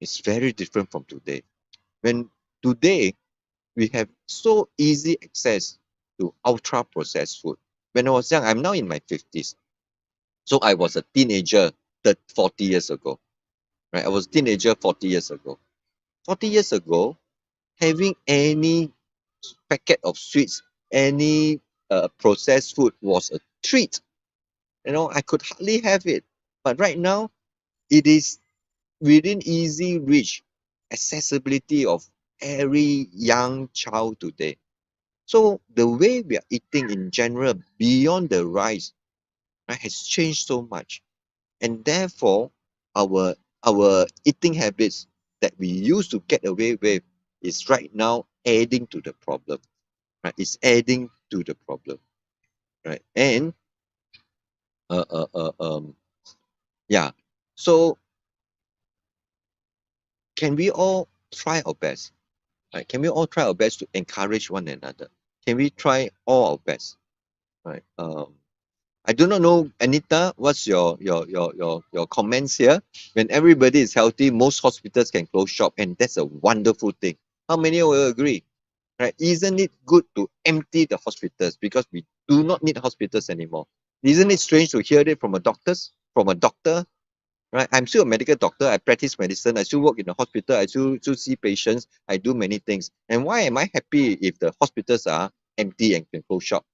It's very different from today. When today we have so easy access to ultra processed food. When I was young, I'm now in my 50s. So I was a teenager 40 years ago. Right? I was a teenager 40 years ago. 40 years ago, having any packet of sweets, any processed food was a treat. I could hardly have it. But right now, it is within easy reach, accessibility of every young child today. So the way we are eating in general, beyond the rice, right, has changed so much. And therefore, our our eating habits that we used to get away with is right now adding to the problem. Right? It's adding to the problem. Right? And uh, uh, uh, um, yeah. So can we all try our best? Right? Can we all try our best to encourage one another? Can we try all our best? Right? I do not know, Anita, what's your comments here? When everybody is healthy, most hospitals can close shop, and that's a wonderful thing. How many will agree? Right? Isn't it good to empty the hospitals because we do not need hospitals anymore? Isn't it strange to hear it from from a doctor? Right? I'm still a medical doctor. I practice medicine. I still work in the hospital. I still see patients. I do many things. And why am I happy if the hospitals are empty and can close shop?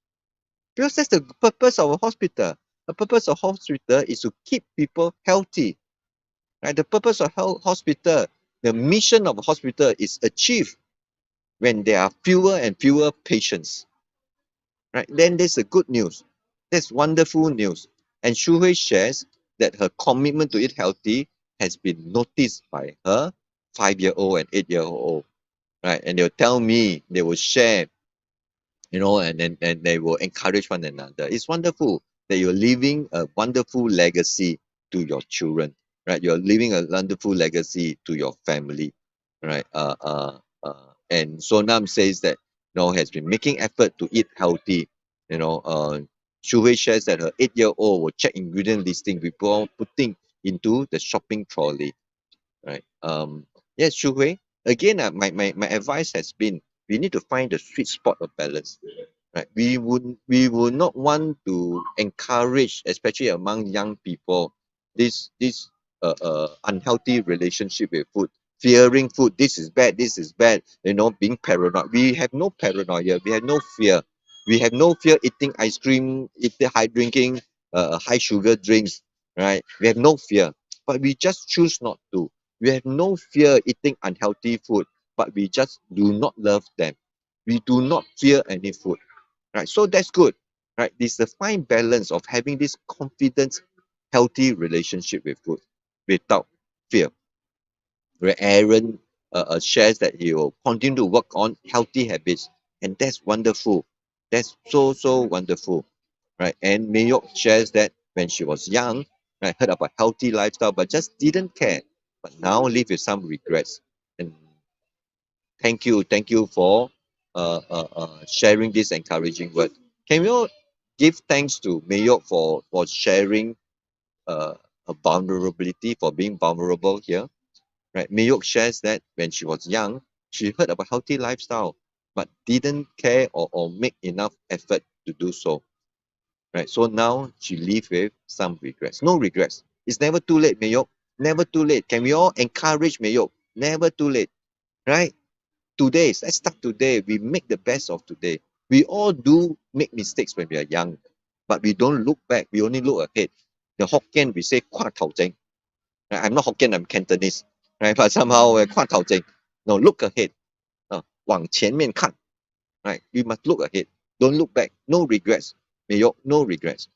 Because that's the purpose of a hospital. The purpose of hospital is to keep people healthy. Right? The purpose of hospital, the mission of a hospital is achieved when there are fewer and fewer patients. Right? Then there's the good news. That's wonderful news. And Shu Hui shares that her commitment to eat healthy has been noticed by her 5-year-old and 8-year-old. Right? And they'll tell me, they will share, and they will encourage one another. It's wonderful that you're leaving a wonderful legacy to your children, right? You're leaving a wonderful legacy to your family, right? And Sonam says that, has been making effort to eat healthy. Shu Hui shares that her 8-year-old will check ingredient listing before putting into the shopping trolley, right? Yes, Shu Hui. Again, my advice has been we need to find the sweet spot of balance. Right? We would not want to encourage, especially among young people, this unhealthy relationship with food, fearing food. This is bad. This is bad. Being paranoid. We have no paranoia. We have no fear. We have no fear eating ice cream, drinking high sugar drinks. Right? We have no fear, but we just choose not to. We have no fear eating unhealthy food, but we just do not love them. We do not fear any food, right? So that's good, right? This is the fine balance of having this confident, healthy relationship with food without fear. Where Aaron shares that he will continue to work on healthy habits, and that's wonderful. That's so wonderful, right? And Mayok shares that when she was young, right, heard about healthy lifestyle, but just didn't care. But now live with some regrets. And thank you for sharing this encouraging word. Can we all give thanks to Mayok for sharing uh, a vulnerability, for being vulnerable here? Right? Mayok shares that when she was young, she heard about healthy lifestyle, but didn't care or make enough effort to do so. Right? So now she lives with some regrets. No regrets. It's never too late, Mayok. Never too late. Can we all encourage Mayok? Never too late. Right? Today, let's start today. We make the best of today. We all do make mistakes when we are young, but we don't look back. We only look ahead. The Hokkien, we say, 跨头前. Right? I'm not Hokkien, I'm Cantonese. Right? But somehow, 跨头前. No, look ahead. 往前面看. Right? We must look ahead. Don't look back. No regrets. No regrets.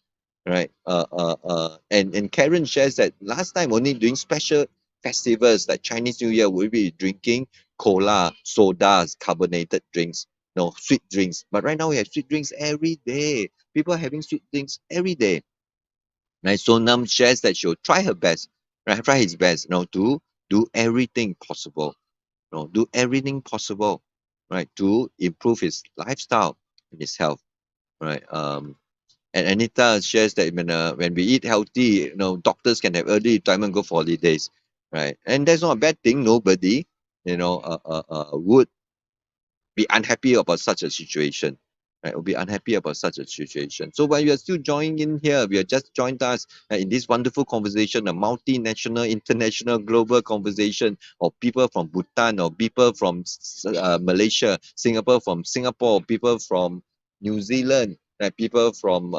Right? And Karen shares that last time only during special festivals like Chinese New Year, we'll be drinking cola, sodas, carbonated drinks, no sweet drinks. But right now we have sweet drinks every day. People are having sweet drinks every day. Right? So Nam shares that she'll try her best, right? Try his best, to do everything possible, do everything possible, right, to improve his lifestyle and his health, right? And Anita shares that when we eat healthy, doctors can have early retirement, go for holidays. right? And that's not a bad thing. Nobody, would be unhappy about such a situation, right? Will be unhappy about such a situation. So when you are still joining in here, we are just joined us in this wonderful conversation, a multinational, international, global conversation of people from Bhutan or people from Malaysia, Singapore from Singapore, people from New Zealand, right? People from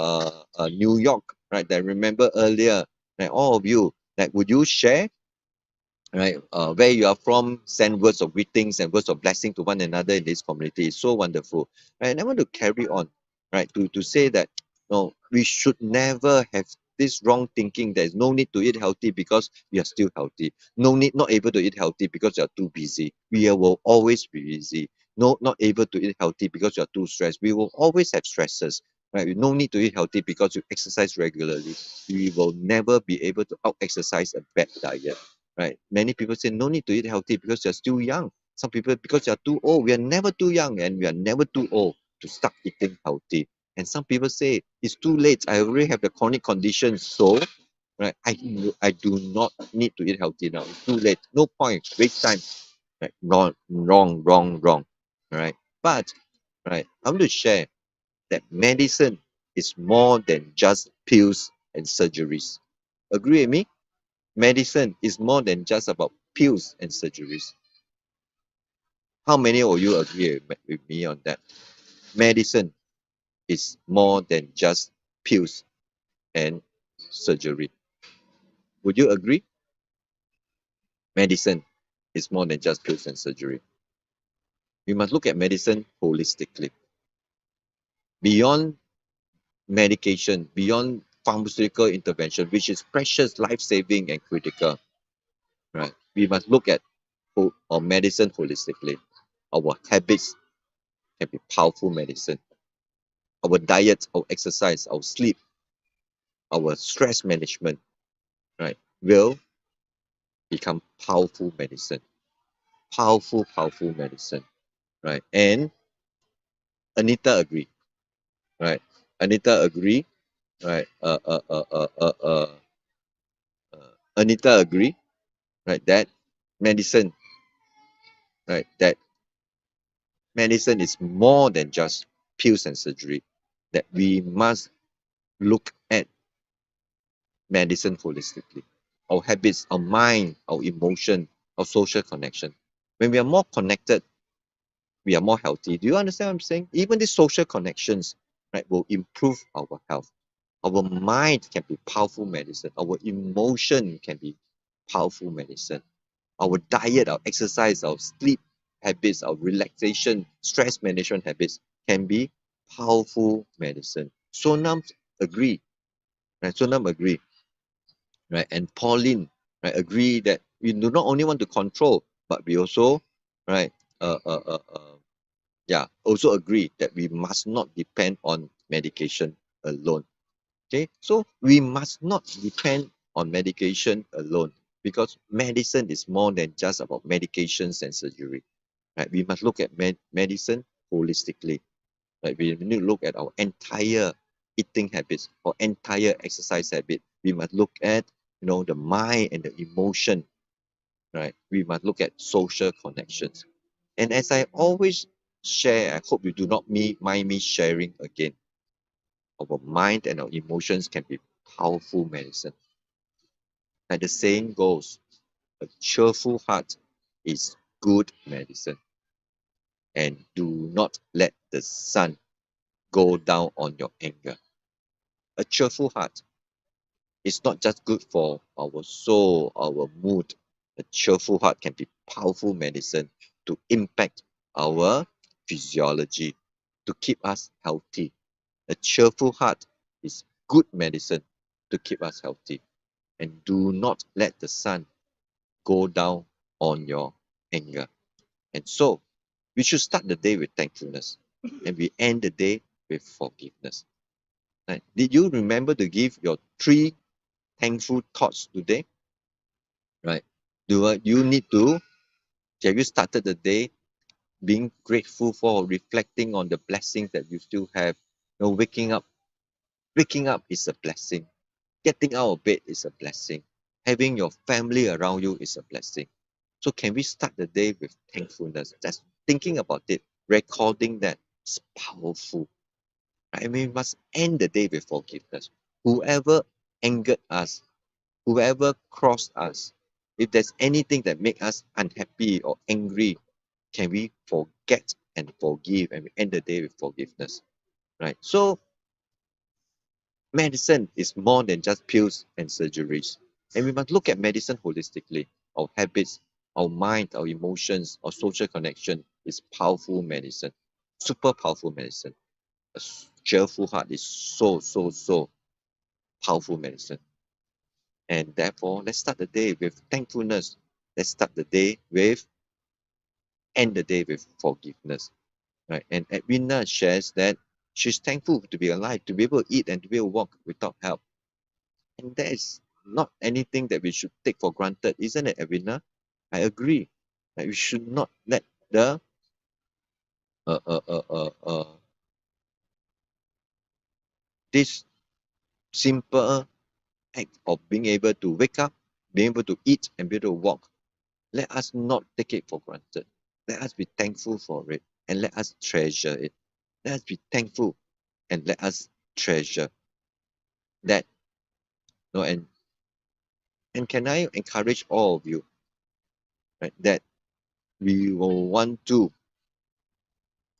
New York, right? That remember earlier, right? All of you, like, would you share, right? Where you are from, send words of greetings and words of blessing to one another in this community. It's so wonderful. Right? And I want to carry on, right? To say that no, we should never have this wrong thinking. There's no need to eat healthy because we are still healthy. No need, not able to eat healthy because you are too busy. Will always be busy. No, not able to eat healthy because you are too stressed. We will always have stresses. Right? No need to eat healthy because you exercise regularly. We will never be able to out exercise a bad diet, right? Many people say no need to eat healthy because you're still young. Some people because you're too old. We are never too young and we are never too old to start eating healthy. And some people say it's too late. I already have the chronic condition, so right, I do not need to eat healthy now. It's too late. No point. Waste time. Right? Wrong, wrong, wrong, wrong. Right? But right, I want to share that medicine is more than just pills and surgeries. Agree with me? Medicine is more than just about pills and surgeries. How many of you agree with me on that? Medicine is more than just pills and surgery. Would you agree? Medicine is more than just pills and surgery. We must look at medicine holistically. Beyond medication, beyond pharmaceutical intervention, which is precious, life-saving, and critical, right? We must look at our medicine holistically. Our habits can be powerful medicine. Our diet, our exercise, our sleep, our stress management, right, will become powerful medicine. Powerful, powerful medicine, right? And Anita agree, right? Anita agree, right? Anita agree, right? That medicine, right? That medicine is more than just pills and surgery. That we must look at medicine holistically. Our habits, our mind, our emotion, our social connection. When we are more connected, we are more healthy. Do you understand what I'm saying? Even the social connections, right, will improve our health. Our mind can be powerful medicine. Our emotion can be powerful medicine. Our diet, our exercise, our sleep habits, our relaxation, stress management habits can be powerful medicine. Sonam agree, right? Sonam agree, right? And Pauline, right, agree that we do not only want to control, but we also, right, uh, uh, uh, uh, also agree that we must not depend on medication alone. Okay, so we must not depend on medication alone because medicine is more than just about medications and surgery. Right? We must look at medicine holistically. Right? We need to look at our entire eating habits, our entire exercise habit. We must look at the mind and the emotion. Right? We must look at social connections. And as I always share, I hope you do not mind me sharing again. Our mind and our emotions can be powerful medicine. Like the saying goes, a cheerful heart is good medicine. And do not let the sun go down on your anger. A cheerful heart is not just good for our soul, our mood. A cheerful heart can be powerful medicine to impact our physiology, to keep us healthy. A cheerful heart is good medicine to keep us healthy. And do not let the sun go down on your anger. And so, we should start the day with thankfulness and we end the day with forgiveness. Right? Did you remember to give your 3 thankful thoughts today? Right? Do you need to? Have you started the day being grateful for, reflecting on the blessings that you still have? Waking up is a blessing. Getting out of bed is a blessing. Having your family around you is a blessing. So can we start the day with thankfulness? Just thinking about it, recording that is powerful. Right? And we must end the day with forgiveness. Whoever angered us, whoever crossed us, if there's anything that make us unhappy or angry, can we forget and forgive, and we end the day with forgiveness, right? So medicine is more than just pills and surgeries, and we must look at medicine holistically. Our habits, our mind, our emotions, our social connection is powerful medicine, super powerful medicine. A cheerful heart is so powerful medicine. And therefore, let's start the day with thankfulness. Let's start the day with end the day with forgiveness. Right? And Edwina shares that she's thankful to be alive, to be able to eat and to be able to walk without help. And that is not anything that we should take for granted, isn't it, Edwina? I agree. Like we should not let the uh, uh, uh, uh, uh, this simple act of being able to wake up, being able to eat, and be able to walk, let us not take it for granted. Let us be thankful for it, and let us treasure it. Let us be thankful, and let us treasure that. You know, and can I encourage all of you, right, that we will want to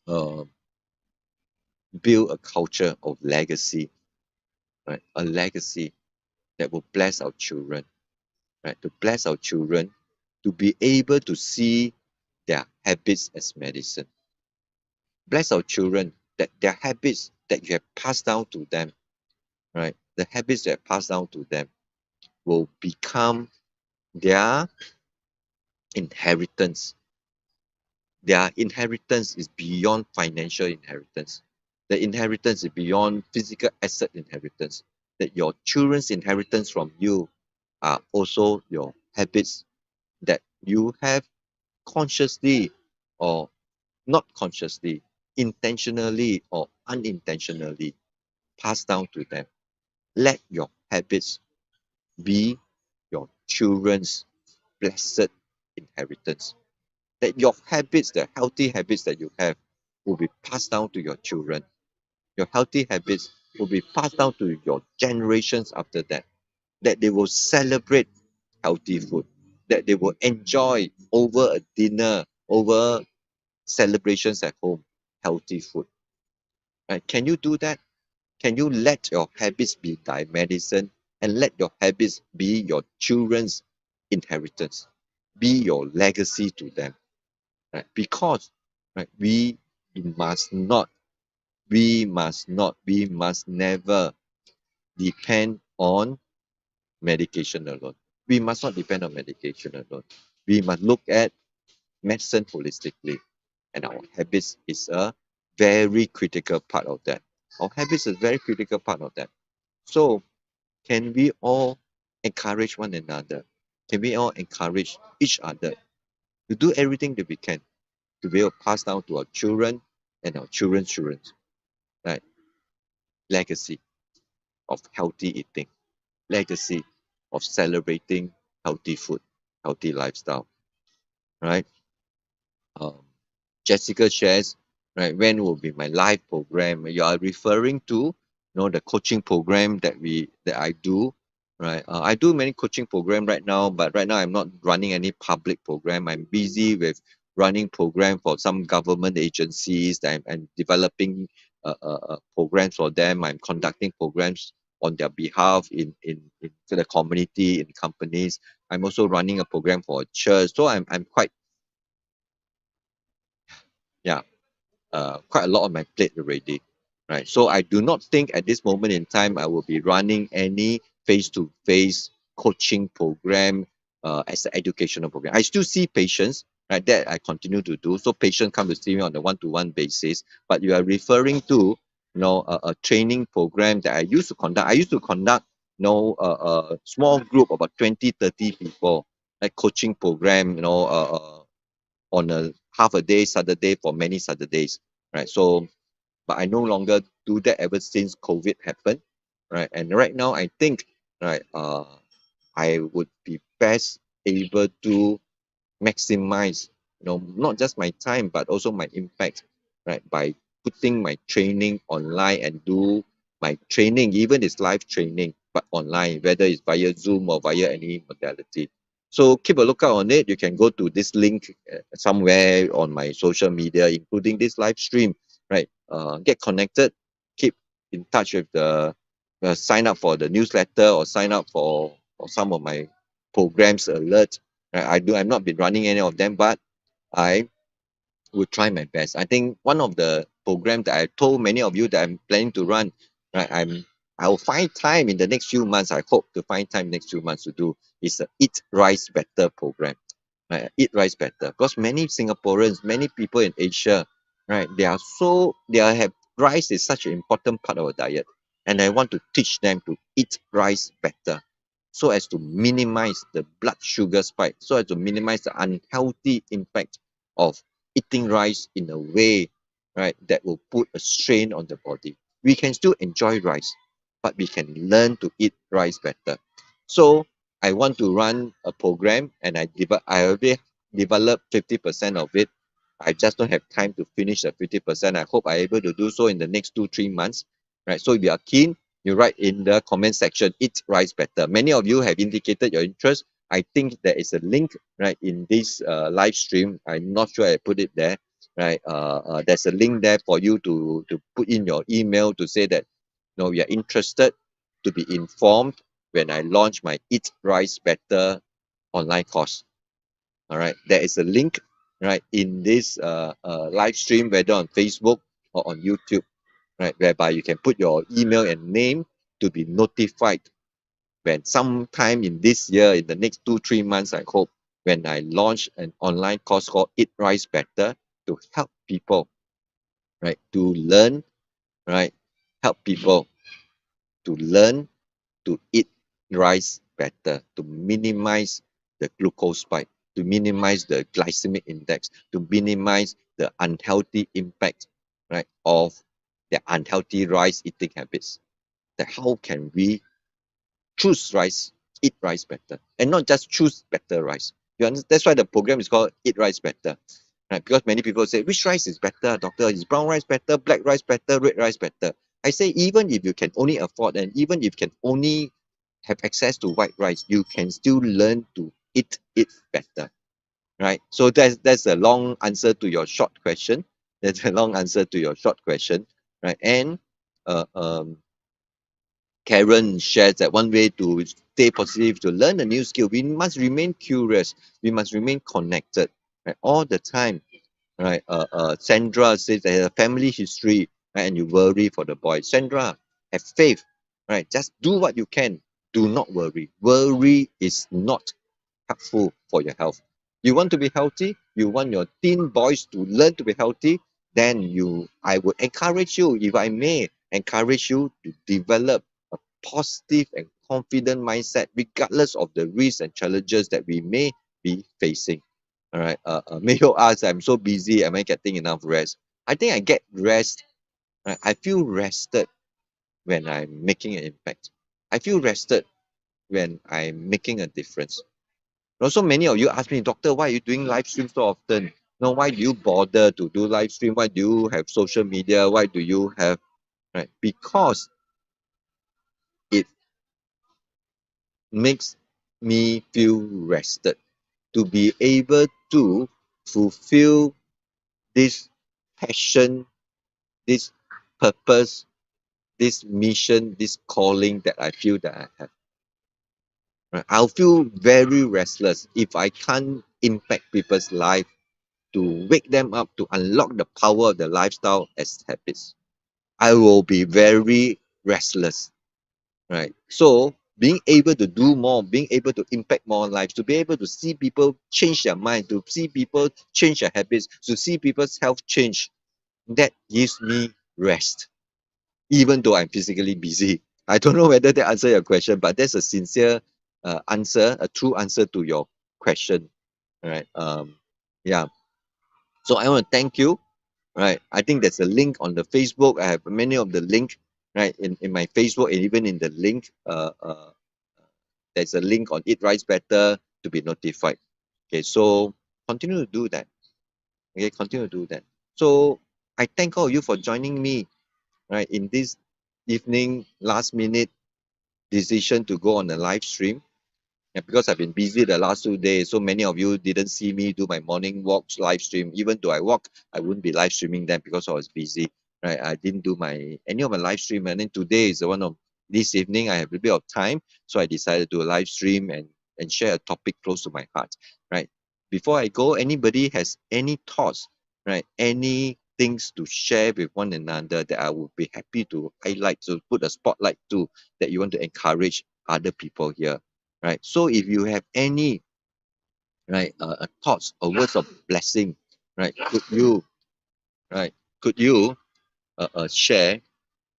uh, build a culture of legacy, right? A legacy that will bless our children, right? To bless our children, to be able to see their habits as medicine. Bless our children that their habits that you have passed down to them, right? The habits that are passed down to them will become their inheritance. Their inheritance is beyond financial inheritance. The inheritance is beyond physical asset inheritance. That your children's inheritance from you are also your habits that you have consciously or not consciously, intentionally or unintentionally passed down to them. Let your habits be your children's blessed inheritance. That your habits, the healthy habits that you have, will be passed down to your children. Your healthy habits will be passed down to your generations after that. That they will celebrate healthy food. That they will enjoy over a dinner, over celebrations at home, healthy food. Right? Can you do that? Can you let your habits be thy medicine and let your habits be your children's inheritance? Be your legacy to them. Right? Because right, must not, we must never depend on medication alone. We must not depend on medication alone. We must look at medicine holistically, and our habits is a very critical part of that. Our habits is a very critical part of that. So can we all encourage one another? Can we all encourage each other to do everything that we can to be able to pass down to our children and our children's children, right? Legacy of healthy eating, legacy of celebrating healthy food, healthy lifestyle, right? Um, Jessica shares, right, when will be my live program? You are referring to, the coaching program that I do, right? I do many coaching program right now, but right now I'm not running any public program. I'm busy with running program for some government agencies. I'm developing programs for them. I'm conducting programs on their behalf in the community, in companies. I'm also running a program for a church. So I'm quite, yeah, quite a lot on my plate already, right? So I do not think at this moment in time I will be running any face-to-face coaching program as an educational program. I still see patients, right? That I continue to do. So patients come to see me on a one-to-one basis. But you are referring to, a training program that I used to conduct. I used to conduct, a small group about 20, 30 people, like coaching program, on a half a day Saturday for many Saturdays, right? So, but I no longer do that ever since COVID happened, right? And right now, I think, right, I would be best able to maximize, not just my time, but also my impact, right? By putting my training online and do my training, even it's live training, but online, whether it's via Zoom or via any modality. So keep a lookout on it. You can go to this link somewhere on my social media, including this live stream, right? Get connected, keep in touch with sign up for the newsletter or sign up for some of my programs alert. Right? I'm not been running any of them, but I will try my best. I think one of the programs that I told many of you that I'm planning to run, right? I'll find time in the next few months. I hope to find time next few months to do is a Eat Rice Better program. Right? Eat rice better because many Singaporeans, many people in Asia, right? They have rice is such an important part of our diet, and I want to teach them to eat rice better, so as to minimize the blood sugar spike, so as to minimize the unhealthy impact of eating rice in a way, right, that will put a strain on the body. We can still enjoy rice, but we can learn to eat rice better. So I want to run a program, and I already developed 50% of it. I just don't have time to finish the 50%. I hope I'm able to do so in the next 2-3 months. Right. So if you are keen, you write in the comment section, eat rice better. Many of you have indicated your interest. I think there is a link right in this live stream. I'm not sure I put it there. Right. There's a link there for you to put in your email to say that you are interested to be informed when I launch my Eat Rice Better online course. All right, there is a link right in this live stream, whether on Facebook or on YouTube, right, whereby you can put your email and name to be notified when sometime in this year, in the next 2-3 months, I hope, when I launch an online course called Eat Rice Better to help people, right, to learn, right, help people to learn to eat rice better, to minimize the glucose spike, to minimize the glycemic index, to minimize the unhealthy impact, right, of the unhealthy rice eating habits. That how can we choose rice, eat rice better, and not just choose better rice. You understand? That's why the program is called Eat Rice Better. Right? Because many people say, which rice is better, doctor? Is brown rice better, black rice better, red rice better? I say, even if you can only afford and even if you can only have access to white rice, you can still learn to eat it better. Right? So that's a long answer to your short question. That's a long answer to your short question. Right? And uh, um, Karen shares that one way to stay positive, to learn a new skill, we must remain curious. We must remain connected, right, all the time. Right? Sandra says that a family history, right, and you worry for the boy. Sandra, have faith, right? Just do what you can. Do not worry. Worry is not helpful for your health. You want to be healthy, you want your teen boys to learn to be healthy, then I would encourage you, if I may, encourage you to develop a positive and confident mindset, regardless of the risks and challenges that we may be facing. All right. Mayo asks, I'm so busy, am I getting enough rest? I think I get rest. Right? I feel rested when I'm making an impact. I feel rested when I'm making a difference. Also, many of you ask me, Doctor, why are you doing live stream so often? No, why do you bother to do live stream? Why do you have social media? Why do you have, right? Because it makes me feel rested to be able to fulfill this passion, this purpose, this mission, this calling that I feel that I have. Right? I'll feel very restless if I can't impact people's life to wake them up to unlock the power of the lifestyle as habits. I will be very restless, right? So being able to do more, being able to impact more lives, to be able to see people change their mind, to see people change their habits, to see people's health change, that gives me rest, even though I'm physically busy. I don't know whether that answer your question, but that's a sincere answer, a true answer to your question, right? Yeah. So I want to thank you. Right. I think there's a link on the Facebook. I have many of the link right in my Facebook and even in the link there's a link on Eat Rice Better to be notified. Okay, so continue to do that. Okay, continue to do that. So I thank all of you for joining me, right, in this evening last minute decision to go on a live stream. And because I've been busy the last 2 days, so many of you didn't see me do my morning walks live stream. Even though I walk, I wouldn't be live streaming them because I was busy. Right, I didn't do any of my live stream, and then today is the one of this evening. I have a bit of time, so I decided to do a live stream and share a topic close to my heart. Right. Before I go, anybody has any thoughts, right? Any things to share with one another that I would be happy to highlight, to put a spotlight to, that you want to encourage other people here, right? So if you have any right thoughts or words of blessing, right, right could you share,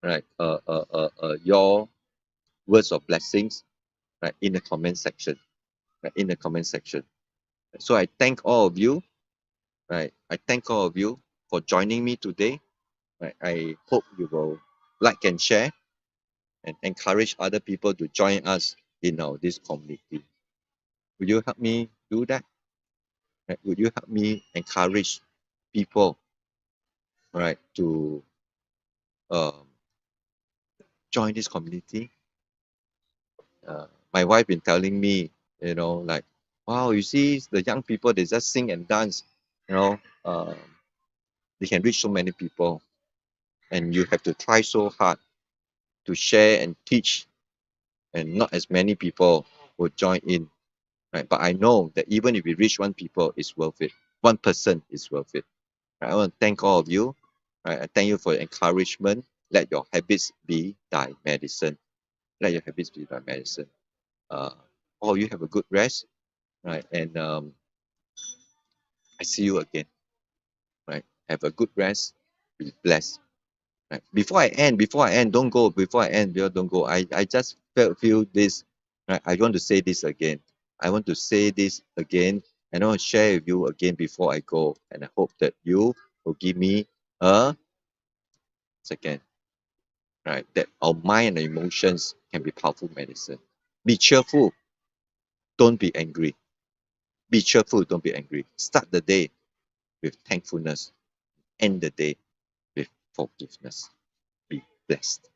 right, your words of blessings, right, in the comment section, right, in the comment section. So I thank all of you, right? I thank all of you for joining me today. Right? I hope you will like and share and encourage other people to join us in our this community. Would you help me do that? Right? Would you help me encourage people, right, to um, join this community? My wife been telling me, like, wow, you see the young people, they just sing and dance, you know, they can reach so many people, and you have to try so hard to share and teach, and not as many people will join in, right? But I know that even if we reach one people, it's worth it. One person is worth it. Right? I want to thank all of you. Right? I thank you for your encouragement. Let your habits be thy medicine. Let your habits be thy medicine. Uh, all of you have a good rest, right? And I see you again, right? Have a good rest. Be blessed. Right. Before I end, don't go. Before I end, don't go. I just feel this. Right. I want to say this again. I want to say this again, and I want to share with you again before I go. And I hope that you will give me a second. Right. That our mind and emotions can be powerful medicine. Be cheerful. Don't be angry. Be cheerful. Don't be angry. Start the day with thankfulness. End the day with forgiveness. Be blessed.